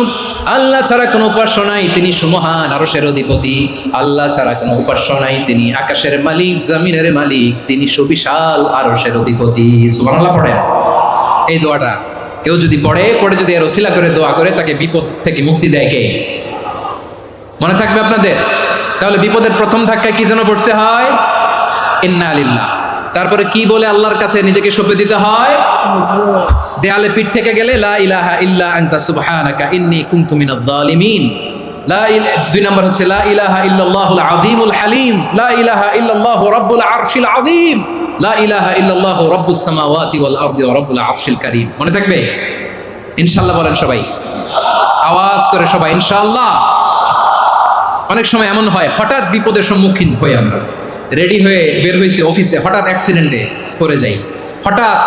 [SPEAKER 1] আল্লাহ ছাড়া কোনো উপাস্য নাই, তিনি সমহান আরশের অধিপতি। আল্লাহ ছাড়া কোনো উপাস্য নাই, তিনি আকাশের মালিক, জমিনের মালিক, তিনি সুবিশাল আরশের অধিপতি। সুবহানাল্লাহ পড়েন। এই দোয়াটা কেউ যদি পড়ে যদি এর ওসিলা করে দোয়া করে, তাকে বিপদ থেকে মুক্তি দেয় কে? মনে থাকবে আপনাদের? তাহলে বিপদের প্রথম ধাক্কায় কি যেন পড়তে হয়? ইন্না লিল্লাহ। তারপরে কি বলে আল্লাহর কাছে নিজেকে সঁপে দিতে হয়? দেয়ালে পিঠ থেকে গেলে লা ইলাহা ইল্লা আনতা সুবহানাকা ইন্নী কুনতু মিনাজ জালিমিন। দুই নম্বর হচ্ছে লা ইলাহা ইল্লাল্লাহুল আযীমুল হালিম, লা ইলাহা ইল্লাল্লাহু রাব্বুল আরশিল আযীম, লা ইলাহা ইল্লাল্লাহু রাব্বুস সামাওয়াতি ওয়াল আরদি ওয়া রাব্বুল আরশিল কারীম। মনে থাকবে? ইনশাআল্লাহ বলেন সবাই, আওয়াজ করে সবাই ইনশাআল্লাহ। অনেক সময় এমন হয়, হঠাৎ বিপদের সম্মুখীন হই আমরা, রেডি হয়ে বের হয়েছি অফিসে, হঠাৎ অ্যাক্সিডেন্টে পড়ে যাই, হঠাৎ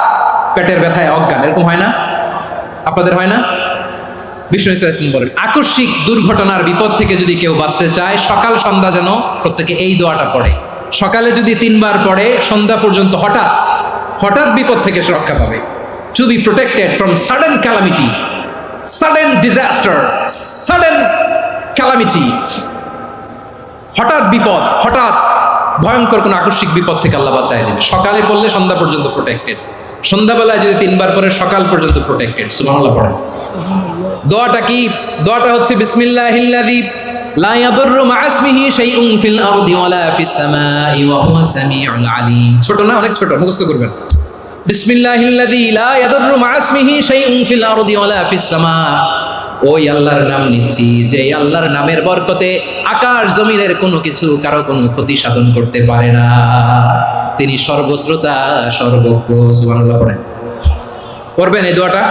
[SPEAKER 1] পেটের ব্যথায় অজ্ঞান, এরকম হয় না? আপনাদের হয় না? বিষ্ণু ইসলাম বলেন, আকস্মিক দুর্ঘটনার বিপদ থেকে যদি কেউ বাঁচতে চায়, সকাল সন্ধ্যা যেন প্রত্যেকে এই দোয়াটা পড়ে। সকালে যদি 3 বার পড়ে, সন্ধ্যা পর্যন্ত হঠাৎ বিপদ থেকে সে রক্ষা পাবে। To be protected from sudden calamity, sudden disaster, sudden calamity, হঠাৎ বিপদ, হঠাৎ ভয়ঙ্কর কোন আকস্মিক বিপদ থেকে আল্লাহ বাঁচায় দিবে। সকালে পড়লে সন্ধ্যা পর্যন্ত প্রোটেক্টেড, সন্ধ্যাবেলায় যদি 3 বার পরে সকাল পর্যন্ত প্রোটেক্টেড। সুবহানাল্লাহ পড়েন। দোয়াটা কি? দোয়াটা হচ্ছে বিসমিল্লাহিল্লাযী লা ইয়াদুররু মা ইসমিহি শাইউন ফিল আরদি ওয়ালা ফিস সামাই ওয়া হুয়াস সামিউল আলীম। ছোট না? অনেক ছোট, মুখস্থ করবেন। বিসমিল্লাহিল্লাযী লা ইয়াদুররু মা ইসমিহি শাইউন ফিল আরদি ওয়ালা ফিস সামা। ওই আল্লাহর নাম নিচ্ছি, যে আল্লাহর নামের বরকতে আকাশ জমিনের কোনো কিছু কারো কোনো ক্ষতি সাধন করতে পারে না। তিনি সর্বশ্রোতা, সর্বজ্ঞ। সুবহানাল্লাহ পড়েন। পড়বেন এই দোয়াটা,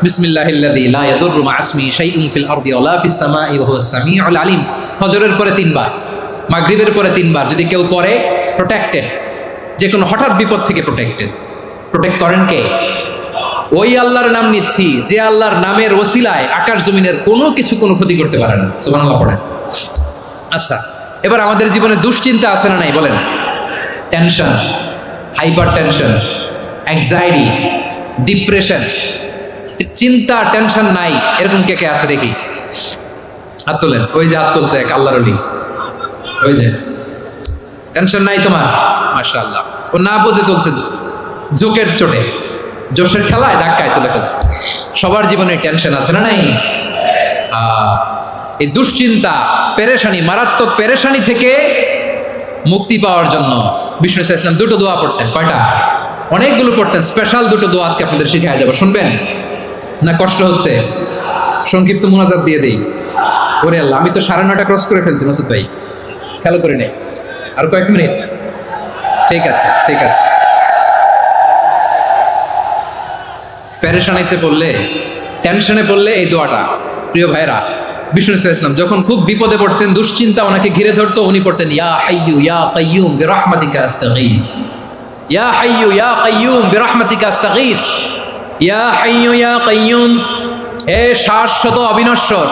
[SPEAKER 1] বিসমিল্লাহিল্লাযী লা ইয়াদুররু মা ইসমিহি শাইউন ফিল আরদি ওয়ালা ফিস সামাই ওয়া হুয়াস সামিউল আলীম। ফজরের পরে 3 বার, মাগরিবের পরে 3 বার যদি কেউ পড়ে, প্রোটেক্টেড, যে কোনো হঠাৎ বিপদ থেকে প্রোটেক্টেড। প্রোটেক্ট করেন কে? ওই আল্লাহর নাম নিচ্ছি, যে আল্লাহর নামের ওসিলায় আকাশ জমিনের কোনো কিছু কোনো ক্ষতি করতে পারে না। সুবহানাল্লাহ পড়েন। আচ্ছা, এবার আমাদের জীবনে দুশ্চিন্তা আছে না নাই বলেন? Tension, hyper tension, anxiety, depression, চিন্তা, টেনশন নাই, এরকম কে কে আছে দেখি? হাত তোলেন। ওই যে হাত তুলছে এক আল্লাহর ওলি, ওই যে। টেনশন নাই তোমার? মাশাআল্লাহ। ও না বুঝে তুলছে, জোকের চোটে, জোশের খেলায় ধাক্কায় তুলে ফেলছে। সবার জীবনে টেনশন আছে না নাই? এই দুশ্চিন্তা, পেরেশানি, মারাত্মক পেরেশানি থেকে মুক্তি পাওয়ার জন্য বিষ্ণু ইসলাম 2টো দোয়া পড়তেন। কয়টা? অনেকগুলো পড়তেন। স্পেশাল 2টো দোয়া আজকে আপনাদের শিখায় যাবো, শুনবেন না? কষ্ট হচ্ছে? সংক্ষিপ্ত মুনাজাত দিয়ে দেই। ওরে আল্লাহ, আমি তো 9:30 ক্রস করে ফেলছি মাসুদ ভাই, খেয়াল করে নেই। আর কয়েক মিনিট? ঠিক আছে, ঠিক আছে। পেরেশানিতে পড়লে, টেনশনে পড়লে এই দোয়াটা, প্রিয় ভাইরা, বিষ্ণু ইসলাম যখন খুব বিপদে পড়তেন, দুশ্চিন্তা ওনাকে ঘিরে ধরতো, উনি পড়তেন ইয়া হাইয়ু ইয়া কাইয়ুম বিরহমাতিকা আস্তাগীথ, ইয়া হাইয়ু ইয়া কাইয়ুম বিরহমাতিকা আস্তাগীথ। ইয়া হাইয়্যু ইয়া কাইয়্যুম, এ শাশ্বত অবিনশ্বর,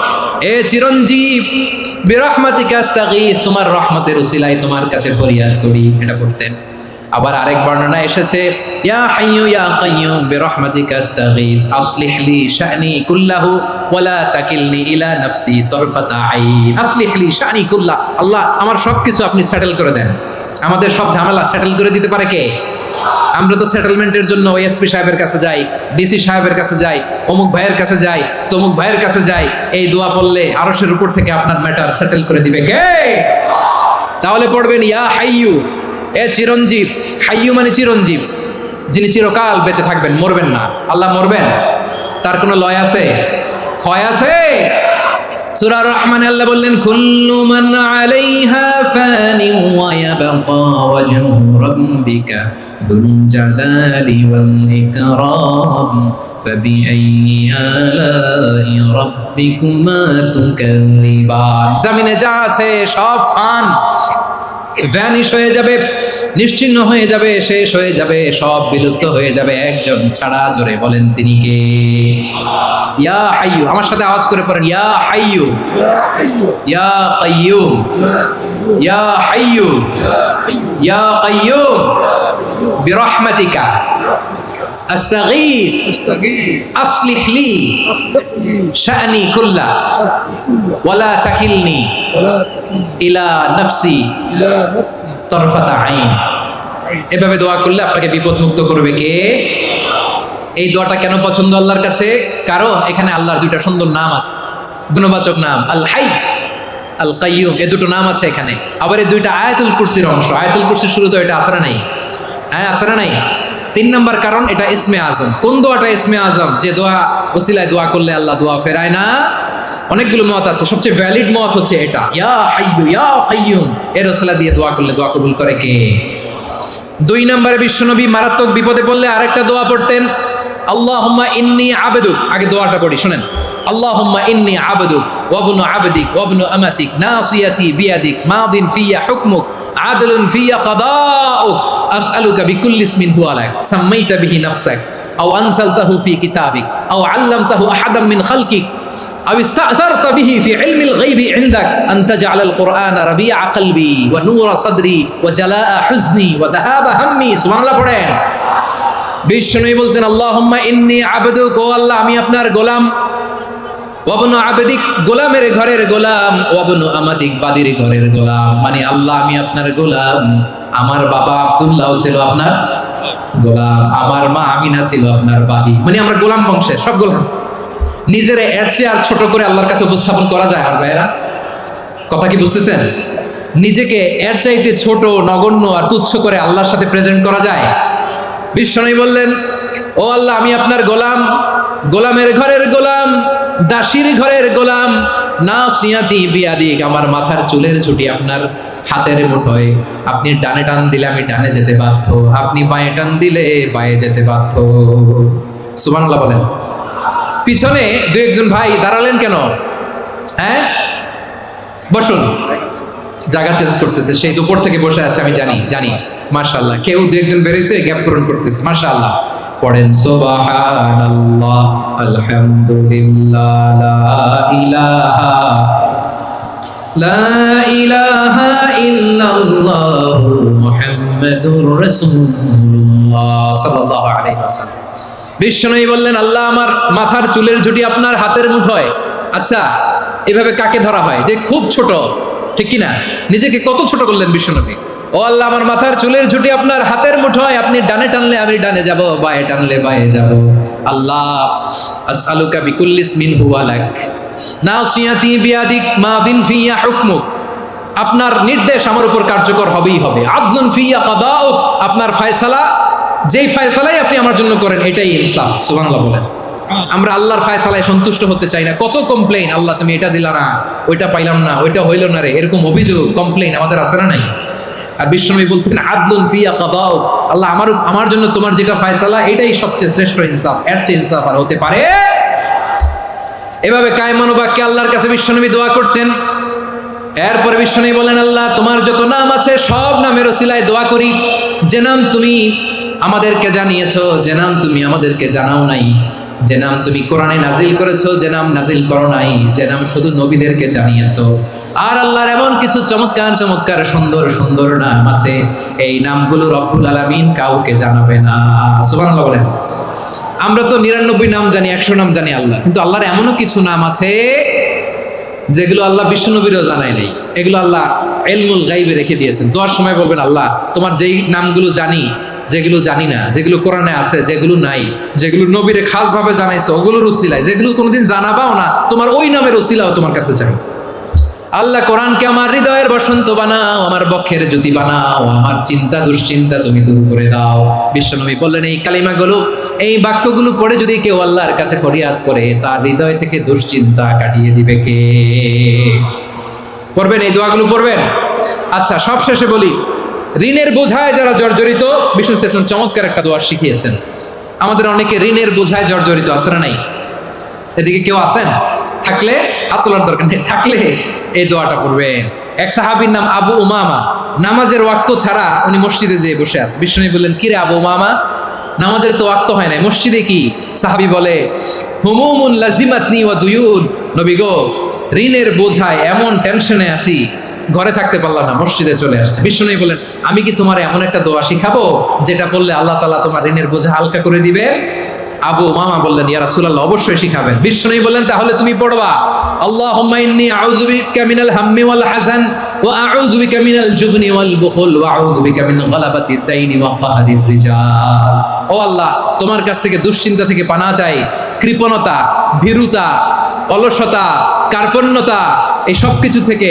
[SPEAKER 1] এ চিরঞ্জীব, বিরহমাতিকা আস্তাগীথ, তোমার রহমতের উসিলায় তোমার কাছে ফরিয়াদ করি, এটা করতেন। আবার আরেক বর্ণনা এসেছে ইয়া হাইয়্যু ইয়া কাইয়্যুম বিরহমাতিকা আস্তাগীথ আসলিহ লি শা'নি কুল্লাহু ওয়া লা তাকিলনি ইলা নাফসি তারফাতা আইন। আসলিহ লি শা'নি কুল্লাহ, আল্লাহ আমার সবকিছু আপনি সেটেল করে দেন। আমাদের সব ঝামেলা সেটেল করে দিতে পারে কে? আমরা তো সেটেলমেন্টের জন্য এসপি সাহেবের কাছে যাই, ডিসি সাহেবের কাছে যাই, অমুক ভাইয়ের কাছে যাই, তমুক ভাইয়ের কাছে যাই, এই দোয়া পড়লে আরশের উপর থেকে আপনার ম্যাটার সেটেল করে দিবে কে? তাহলে পড়বেন ইয়া হাইয়্যু, এ চিরঞ্জীব, হাইয়্যু মানে চিরঞ্জীব, যিনি চিরকাল বেঁচে থাকবেন, মরবেন না। আল্লাহ মরবেন? তার কোনো লয় আছে? ক্ষয় আছে? সূরা রহমানে আল্লাহ বললেন কুল্লু মান আলাইহা ফানি ওয়া ইয়াবকা ওয়াজহু রাব্বিকা যুল জালালি ওয়াল ইকরাম ফাবিআইয়ি আলাই রাব্বিকুমা তুকাযিবান। জমিনে যা আছে সব ভ্যানিশ হয়ে যাবে, নিশ্চিহ্ন হয়ে যাবে, শেষ হয়ে যাবে, সব বিলুপ্ত হয়ে যাবে, একজন ছাড়া। জোরে বলেন তিনি কে? ইয়া হাইয়্যু, আমার সাথে আওয়াজ করে পড়েন ইয়া হাইয়্যু ইয়া কাইয়্যুম ইয়া হাইয়্যু ইয়া কাইয়্যুম বিরহমাতিকা আস্তাগীথ আসলিহ লি শা'নি কুল্লা ওয়া লা তাকিলনি ইলা নাফসি তারফাতা আইন। এভাবে দোয়া করলে আপনাকে বিপদ মুক্ত করবে কে? এই দোয়াটা কেন পছন্দ আল্লাহর কাছে? কারণ এখানে আল্লাহর দুইটা সুন্দর নাম আছে, গুণবাচক নাম, আল হাই, আল কাইয়ুম, এই দুটো নাম আছে এখানে। আবার এই দুইটা আয়াতুল কুরসির অংশ। আয়াতুল কুরসির শুরু তো এটা আছে না নাই? হ্যাঁ, আছে না নাই? 3 নম্বর কারণ এটা ইসমে আজম। কোন দোয়াটা ইসমে আজম? যে দোয়া ওসিলায় দোয়া করলে আল্লাহ দোয়া ফেরায় না। অনেকগুলো মত আছে, সবচেয়ে ভ্যালিড মত হচ্ছে এটা, ইয়া হাইয়্যু ইয়া কাইয়্যুম, এর ওসিলা দিয়ে দোয়া করলে দোয়া কবুল করে কে? 2 নম্বরে বিশ্বনবী মারাত্মক বিপদে পড়লে আরেকটা দোয়া পড়তেন, আল্লাহুম্মা ইন্নী আবদুক। আগে দোয়াটা পড়ি, শুনেন। আল্লাহুম্মা ইন্নী আবদুক ওয়া ইবনু আবদিক ওয়া ইবনু আমাতিক নাসিয়াতি বিয়াদিক মাদিন ফিয়া হুকমুক আদলুন ফিয়া কাদাউক আসআলুকা বিকুল্লি ইসমিন হুয়া লাক সাম্মাইতা বিহি নাফসাক আও আনসালতাহু ফি কিতাবিক আও আল্লামতাহু আহাদাম মিন খালকিক আও ইস্তা'সারতা বিহি ফি ইলমিল গায়বি ইনদাক আন তাজআলাল কুরআনা রাবিআ কলবি ওয়া নূরা সাদরি ওয়া জালাআ হুজনি ওয়া যাহাবা হাম্মি। সুবহানাল্লাহ পড়েন। বিষ্ণু বলতেন আল্লাহুম্মা ইন্নী আবদুক, ও আল্লাহ আমি আপনার গোলাম, ওয়াবনু আবদিক, গোলামের ঘরের গোলাম, ওয়াবনু আমাতিক, বাদির ঘরের গোলাম। মানে আল্লাহ আমি আপনার গোলাম, আমার বাবা আব্দুল্লাহ ছিল আপনার গোলাম, আমার মা আমিনা ছিল আপনার বাদী। মানে আমরা গোলাম বংশের, সব গোলাম। নিজের এর চেয়ে আর ছোট করে আল্লাহর কাছে উপস্থাপন করা যায়? আর ভাইয়েরা, কথা কি বুঝতেছেন? নিজেকে এর চাইতে ছোট, নগণ্য আর তুচ্ছ করে আল্লাহর সাথে প্রেজেন্ট করা যায়? বিষ্ণু বললেন ও আল্লাহ আমি আপনার গোলাম, গোলামের ঘরের গোলাম, দাসীর ঘরের গোলাম, নাসিয়াতি বিয়াদিক, আমার মাথার চুলের ছুটি আপনার হাতের মুঠোয়। আপনি ডানে টান দিলে আমি ডানে যেতে বাধ্য, আপনি বাঁয়ে টান দিলে বাঁয়ে যেতে বাধ্য। সুবহানাল্লাহ বলেন। পিছনে 2-1 ভাই দাঁড়ালেন কেন? হ্যাঁ, বসুন। জায়গা চেঞ্জ করতেছে, সেই দুপুর থেকে বসে আছে আমি জানি। মাশাআল্লাহ, কেউ 2-1 বেরিয়েছে, গ্যাপ পূরণ করতেছে। মাশাআল্লাহ। পড়েন সুবহানাল্লাহ আলহামদুলিল্লাহ লা ইলাহা ইল্লাল্লাহ মুহাম্মাদুর রাসূলুল্লাহ সাল্লাল্লাহু আলাইহি ওয়াসাল্লাম। বিষ্ণু বললেন আল্লাহ আমার মাথার চুলের ঝুঁটি আপনার হাতের মুঠোয়। আচ্ছা, এভাবে কাকে ধরা হয়? যে খুব ছোট, ঠিক কিনা? নিজেকে কত ছোট করলেন বিশ্বনবী। ও আল্লাহ আমার মাথার চুলের ঝুঁটি আপনার হাতের মুঠোয়, আপনি ডানে টানলে আমি ডানে যাব, বাঁয়ে টানলে বাঁয়ে যাব। আল্লাহ আসআলুকা বিকুল্লি ইসমিন হুয়া লাক নাসিয়াতি বিয়াদিক মাদিন ফিয়া হুকমুক, আপনার নির্দেশ আমার উপর কার্যকর হবেই হবে। আদলুন ফিয়া কাদাউক, আপনার ফয়সালা, যেই ফয়সালাই আপনি আমার জন্য করেন এটাই ইনসাফ। সুবহানাল্লাহ বলেন। আমরা আল্লাহর ফয়সালায় সন্তুষ্ট হতে চাই না। কত কমপ্লেইন, আল্লাহ তুমি এটা দিলা না, ওইটা পাইলাম না, ওইটা হইল না রে, এরকম অভিযোগ, কমপ্লেইন আমাদের আছে না নাই? আর বিশ্বনবী বলতেন আদলুন ফিয়া কাদাউক, আল্লাহ আমার জন্য তোমার যেটা ফয়সালা এটাই সবচেয়ে শ্রেষ্ঠ ইনসাফ, এর চেয়ে ইনসাফ আর হতে পারে? এভাবে কায়মান বাক্যে আল্লাহর কাছে বিশ্বনবী দোয়া করতেন। এরপরে বিশ্বনবী বলেন আল্লাহ তোমার যত নাম আছে সব নামের ওসিলায় দোয়া করি, যে নাম তুমি আমাদেরকে জানিয়েছো, যে নাম তুমি আমাদেরকে জানাও নাই, যে নাম তুমি কোরআনে নাজিল করেছো, যে নাম নাজিল করো নাই, যে নাম শুধু নবীদেরকে জানিয়েছো। আর আল্লাহর এমন কিছু চমৎকার চমৎকার সুন্দর সুন্দর নাম আছে, এই নামগুলো রব্বুল আলামিন কাউকে জানাবে না। সুবহানাল্লাহ বলেন। আমরা তো 99 নাম জানি, 100 নাম জানি আল্লাহ, কিন্তু আল্লাহর এমনও কিছু নাম আছে যেগুলো আল্লাহ বিশ্বনবীরও জানায় নাই। এগুলো আল্লাহ ইলমুল গায়বে রেখে দিয়েছেন। দোয়ার সময় বলবেন, আল্লাহ তোমার যেই নামগুলো জানি, যেগুলো জানি না, যেগুলো কোরআনে আছে, যেগুলো নাই, যেগুলো নবীরে খাস ভাবে জানাইছো ওগুলোর উসিলায়, যেগুলো কোনোদিন জানাবাও না তোমার ওই নামের উসিলাও তোমার কাছে চাই। আল্লাহ কোরআনকে আমার হৃদয়ের বসন্ত বানাও, আমার বক্ষের জ্যোতি বানাও, আমার চিন্তা দুশ্চিন্তা তুমি দূর করে দাও। বিশ্বনবী বললেন, এই কালিমাগুলো, এই বাক্যগুলো পড়ে যদি কেউ আল্লাহর কাছে ফরিয়াদ করে, তার হৃদয় থেকে দুশ্চিন্তা কাটিয়ে দিবে কে? পড়বেন, এই দোয়াগুলো পড়বেন। আচ্ছা, সব শেষে বলি, ঋণের বোঝায় যারা জর্জরিত, বিষ্ণু ইসলাম চমৎকার একটা দোয়া শিখিয়েছেন। আমাদের অনেকে ঋণের বোঝায় জর্জরিত, আছে না নাই? এদিকে কেউ আছেন? থাকলে হাত তোলার দরকার নেই, থাকলে এই দোয়াটা পড়বেন। এক সাহাবীর নাম আবু উমামা, নামাজের ওয়াক্ত ছাড়া উনি মসজিদে যেয়ে বসে আছে। বিষ্ণু বললেন, কিরে আবু উমামা, নামাজের তো ওয়াক্ত হয় নাই, মসজিদে কি? সাহাবী বলে, হুমুমুন লাজিমাতনি ওয়া দুয়ুন, নবী গো, ঋণের বোঝায় এমন টেনশনে আছি, ঘরে থাকতে পারলাম না, মসজিদে চলে আসছে। বিষ্ণু বলেন, আমি কি তোমার এমন একটা দোয়া শিখাবো যেটা বললে আল্লাহ তাআলা তোমার ঋণের বোঝা হালকা করে দিবে? আবু উমামা বললেন, ইয়া রাসূলুল্লাহ, অবশ্যই শিখাবেন। বিষ্ণু বললেন, তাহলে তুমি পড়বা, আল্লাহুম্মা ইন্নী আউযু বিকা মিনাল হাম্মি ওয়াল হাযান ওয়া আউযু বিকা মিনাল জুবনি ওয়াল বুখল ওয়া আউযু বিকা মিন গালাবাতিদ দাইনি ওয়া কাহরির রিজাল। ও আল্লাহ, তোমার কাছ থেকে দুশ্চিন্তা থেকে পানাহ চাই, কৃপণতা, ভীরুতা, অলসতা, কার্পণ্যতা, এই সব কিছু থেকে,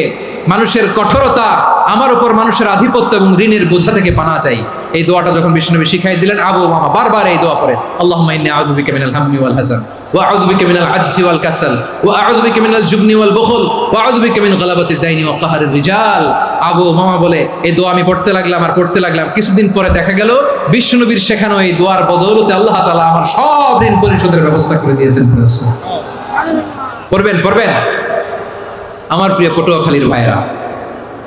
[SPEAKER 1] মানুষের কঠোরতা, আমার উপর মানুষের আধিপত্য এবং ঋণের বোঝা থেকে পানা চাই। এই দোয়াটা যখন বিষ্ণুনবী শিখাই দিলেন, আবু উমামা বারবার এই দোয়া পড়েন, আল্লাহুম্মা ইন্নী আউযু বিকা মিনাল হাম্মি ওয়াল হাযান ওয়া আউযু বিকা মিনাল আজজি ওয়াল কাসাল ওয়া আউযু বিকা মিনাল জুবনি ওয়াল বুখল ওয়া আউযু বিকা মিন গালাবাতিদ দাইনি ওয়া কাহরির রিজাল। আবু উমামা বলে, এই দোয়া আমি পড়তে লাগলাম আর পড়তে লাগলাম, কিছুদিন পরে দেখা গেল বিষ্ণুনবীর শেখানো এই দোয়ার বদৌলতে আল্লাহ তাআলা আমার সব ঋণ পরিশোধের ব্যবস্থা করে দিয়েছেন। পড়বেন, পড়বেন। আমার প্রিয় পটুয়াখালীর ভাইরা,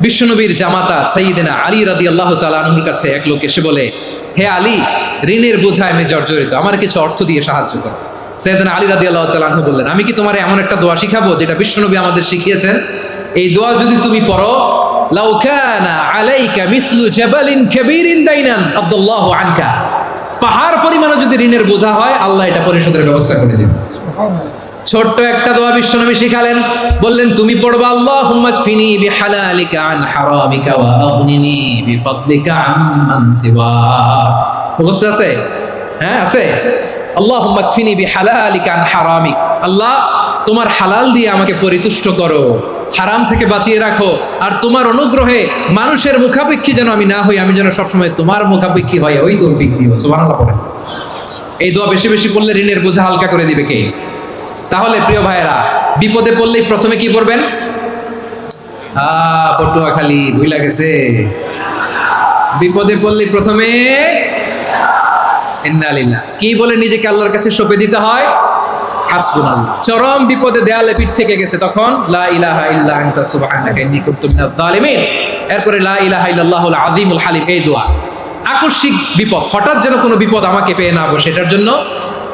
[SPEAKER 1] বিশ্বনবীর জামাতা সাইয়্যিদিনা আলী রাদিয়াল্লাহু তাআলা আনহুর কাছে এক লোক এসে বলে, হে আলী, ঋণের বোঝায় আমি জর্জরিত, আমার কিছু অর্থ দিয়ে সাহায্য করো। সাইয়্যিদিনা আলী রাদিয়াল্লাহু তাআলা আনহু বললেন, আমি কি তোমার এমন একটা দোয়া শিখাবো যেটা বিশ্বনবী আমাদের শিখিয়েছেন? এই দোয়া যদি তুমি পড়ো, লাউ কানা আলাইকা মিসলু জাবালিন কাবীরিন দাইনান আদাল্লাহু আনকা, পাহাড় পরিমাণে যদি ঋণের বোঝা হয়, আল্লাহ এটা পরিশোধের ব্যবস্থা করে দেবে। সুবহানাল্লাহ। ছোট্ট একটা দোয়া বিশ্বনবী শিখালেন, বললেন, তুমি পড়বা, আল্লাহুম্মা কফিনি বিহালালিকা আন হারামিকা ওয়া আগনিনি বিফাদলিকা আম্মান সিওয়াক। মুখস্থ আছে? হ্যাঁ, আছে। আল্লাহুম্মা কফিনি বিহালালিকা আন হারামিক, আল্লাহ তোমার হালাল দিয়ে আমাকে পরিতুষ্ট করো, হারাম থেকে বাঁচিয়ে রাখো, আর তোমার অনুগ্রহে মানুষের মুখাপেক্ষী যেন আমি না হই, আমি যেন সবসময় তোমার মুখাপেক্ষী হই, ওই তৌফিক দিও। সুবহানাল্লাহ পড়েন। এই দোয়া বেশি বেশি পড়লে ঋণের বোঝা হালকা করে দিবে কে? তাহলে প্রিয় ভাইয়েরা, বিপদে পড়লেই প্রথমে কি পড়বেন? পটুয়াখালী ভুইলা গেছে, বিপদে পড়লেই প্রথমে ইন্না লিল্লাহ কি বলে নিজেকে আল্লাহর কাছে সঁপে দিতে হয়? হাসবুনাল্লাহ। চরম বিপদে দেয়ালে পিঠ থেকে গেছে, তখন লা ইলাহা ইল্লা আনতা সুবহানাকা ইন্নী কুনতু মিনাজ জালিমিন। এরপরে লা ইলাহা ইল্লাল্লাহুল আযীমুল হালিম, এই দোয়া। আকস্মিক বিপদ, হঠাৎ যেন কোনো বিপদ আমাকে পেয়ে না বসে, এটার জন্য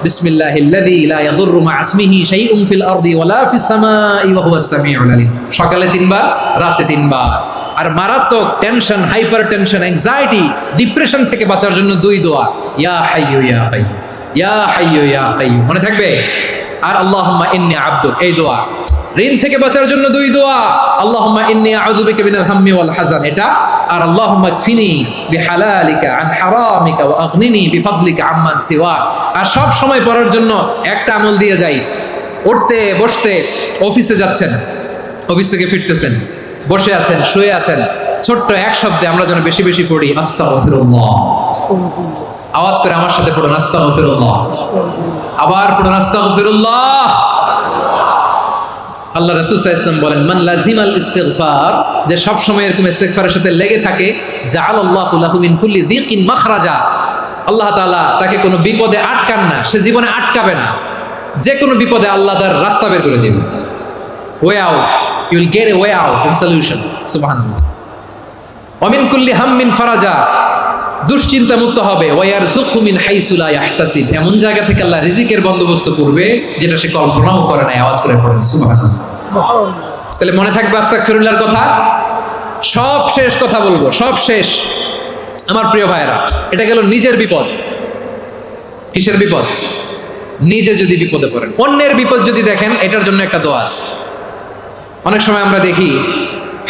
[SPEAKER 1] বিসমিল্লাহিল্লাযী লা ইয়াদুররু মা ইসমিহি শাইউন ফিল আরদি ওয়ালা ফিস সামাই ওয়া হুয়াস সামিউল আলীম। সকালে 3 বার, রাতে 3 বার। আর মারাত্মক tension, hyper tension, anxiety, depression থেকে বাঁচার জন্য 2 দোয়া, ইয়া হাইয়্যু ইয়া কাইয়্যুম, ইয়া হাইয়্যু ইয়া কাইয়্যুম, মনে থাকবে? আর আল্লাহুম্মা ইন্নী আবদুক, এই দোয়া। ঋণ থেকে বাঁচার জন্য 2 দোয়া, আল্লাহুম্মা ইন্নী আউযু বিকা মিনাল হাম্মি ওয়াল হাযান, এটা। আর আল্লাহুম্মা কফিনি বিহালালিকা আন হারামিকা ওয়া আগনিনি বিফাদলিকা আম্মান সিওয়াক। আর সব সময় পড়ার জন্য একটা আমল দিয়ে যাই, উঠতে বসতে, অফিসে যাচ্ছেন, অফিস থেকে ফিরতেছেন, বসে আছেন, শুয়ে আছেন, ছোট্ট এক শব্দে আমরা যেন বেশি বেশি পড়ি, আস্তাগফিরুল্লাহ। আওয়াজ করে আমার সাথে পড়ুন, আস্তাগফিরুল্লাহ। আবার পড়ুন, আস্তাগফিরুল্লাহ। আল্লাহ রাসূল সাল্লাল্লাহু আলাইহি ওয়াসাল্লাম বলেন, মান লাজিমাল ইস্তিগফার, যে সব সময় এরকম ইস্তিগফারের সাথে লেগে থাকে, জাআলাল্লাহু লাহু মিন কুল্লি যিকিন মাখরাজা, আল্লাহ তাআলা তাকে কোনো বিপদে আটকান না, সে জীবনে আটকাবে না, যে কোনো বিপদে আল্লাহ তার রাস্তা বের করে দিবেন। Way out, you will get a way out and solution. সুবহানাল্লাহ। ওয়া মিন কুল্লি হাম্মিন ফারাজা, দুশ্চিন্তা মুক্ত হবে, ওয়ারযুকহু মিন হাইসু লা ইয়াহতাসিব, এমন জায়গা থেকে আল্লাহ রিজিকের বন্দোবস্ত করবে যেটা সে কল্পনাও করে নাই। আওয়াজ করে পড়েন সুবহানাল্লাহ। তাহলে মনে থাকবে আস্তাগফিরুল্লাহর কথা। সব শেষ কথা বলবো, সব শেষ আমার প্রিয় ভাইয়েরা। এটা গেল নিজের বিপদ। কিসের বিপদ? নিজে যদি বিপদে পড়েন। অন্যের বিপদ যদি দেখেন, এটার জন্য একটা দোয়া আছে। অনেক সময় আমরা দেখি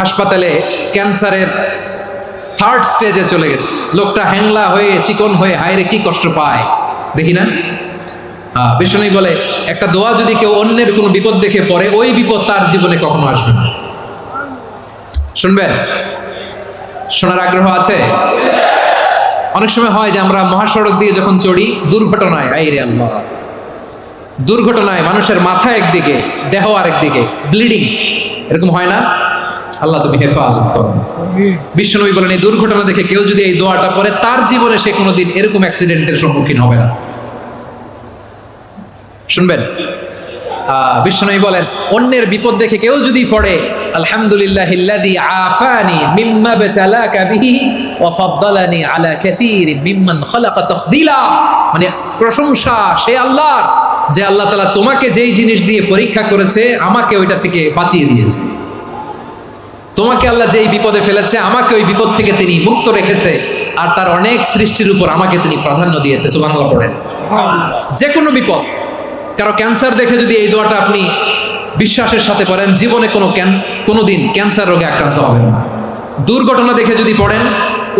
[SPEAKER 1] হাসপাতালে ক্যান্সারের 3rd স্টেজে চলে গেছে, লোকটা হ্যাংলা হয়ে চিকন হয়ে হায়রে কি কষ্ট পায়, দেখি না? বিষ্ণু বলে একটা দোয়া যদি কেউ অন্যের কোনো বিপদ দেখে পড়ে, ওই বিপদ তার জীবনে কখনো আসবে না। শুনবেন? শোনার আগ্রহ আছে? অনেক সময় হয় যে আমরা মহাসড়ক দিয়ে যখন চড়ি, দুর্ঘটনায়, আইরে আল্লাহ, দুর্ঘটনায় মানুষের মাথা একদিকে, দেহ আরেকদিকে, ব্লিডিং, এরকম হয় না? আল্লাহ তুমি হেফাজত করো। বিশ্বনবী বলেন এই দুর্ঘটনা দেখে কেউ যদি এই দোয়াটা পড়ে, তার জীবনে সে কোনোদিন এরকম অ্যাক্সিডেন্টের সম্মুখীন হবে না। শুনবেন? বিশ্বনবী বলেন অন্যের বিপদ দেখে কেউ যদি পড়ে, আলহামদুলিল্লাহিল্লাযী আফানি মিম্মা বাতালাকা বিহি ওয়া ফাদ্দালানি আলা কাসীরিন মিম্মান খালাকা তাফদীলা, মানে প্রশংসা সে আল্লাহর, যে আল্লাহ তাআলা তোমাকে যেই জিনিস দিয়ে পরীক্ষা করেছে, আমাকে ওইটা থেকে বাঁচিয়ে দিয়েছে। তোমাকে আল্লাহ যেই বিপদে ফেলেছে, আমাকে ওই বিপদ থেকে তিনি মুক্ত রেখেছে, আর তার অনেক সৃষ্টির উপর আমাকে তিনি প্রাধান্য দিয়েছে। সুবহানাল্লাহ পড়েন। যে কোনো বিপদ, কারো ক্যান্সার দেখে যদি এই দোয়াটা আপনি বিশ্বাসের সাথে পড়েন, জীবনে কোনোদিন ক্যান্সার রোগে আক্রান্ত হবেন না। দুর্ঘটনা দেখে যদি পড়েন,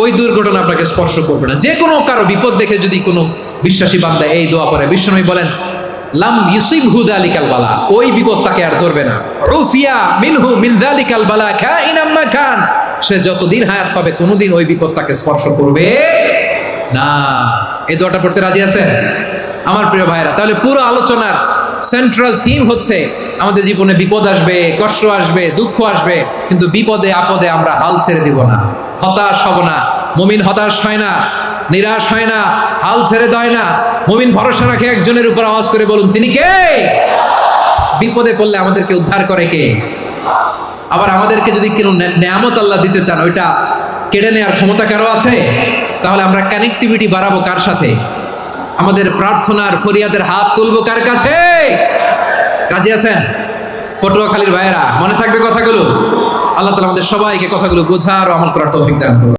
[SPEAKER 1] ওই দুর্ঘটনা আপনাকে স্পর্শ করবে না। যে কোনো কারো বিপদ দেখে যদি কোনো বিশ্বাসী বান্দা এই দোয়া পড়ে, বিশ্বনবী বলেন লাম ইউসিবহু যালিকাল বালা, ওই বিপদ তাকে আর ধরবে না। উফিয়া মিনহু মিন যালিকাল বালা কাইনাম মা কান, সে যতদিন হায়াত পাবে কোনোদিন ওই বিপদ তাকে স্পর্শ করবে না। এই দোয়াটা পড়তে রাজি আছেন আমার প্রিয় ভাইরা? তাহলে পুরো আলোচনার সেন্ট্রাল থিম হচ্ছে আমাদের জীবনে বিপদ আসবে, কষ্ট আসবে, দুঃখ আসবে, কিন্তু বিপদে আপদে আমরা হাল ছেড়ে দিব না, হতাশ হব না। মুমিন হতাশ হয় না, নিরাশ হয় না, হাল ছেড়ে দেয় না। মুমিন ভরসা রাখে একজনের উপর। আওয়াজ করে বলুন, তিনি কে? বিপদে পড়লে আমাদেরকে উদ্ধার করে কে? আবার আমাদেরকে যদি কোনো নেয়ামত আল্লাহ দিতে চান, ওইটা কেড়ে নেওয়ার ক্ষমতা কারো আছে? তাহলে আমরা কানেক্টিভিটি বাড়াবো কার সাথে? আমাদের প্রার্থনার ফরিয়াদের হাত তুলবো কার কাছে? রাজি আছেন পটুয়াখালীর ভাইয়েরা? মনে থাকবে কথাগুলো। আল্লাহ তাআলা আমাদের সবাইকে কথাগুলো বোঝার ও আমল করার তৌফিক দান করুন।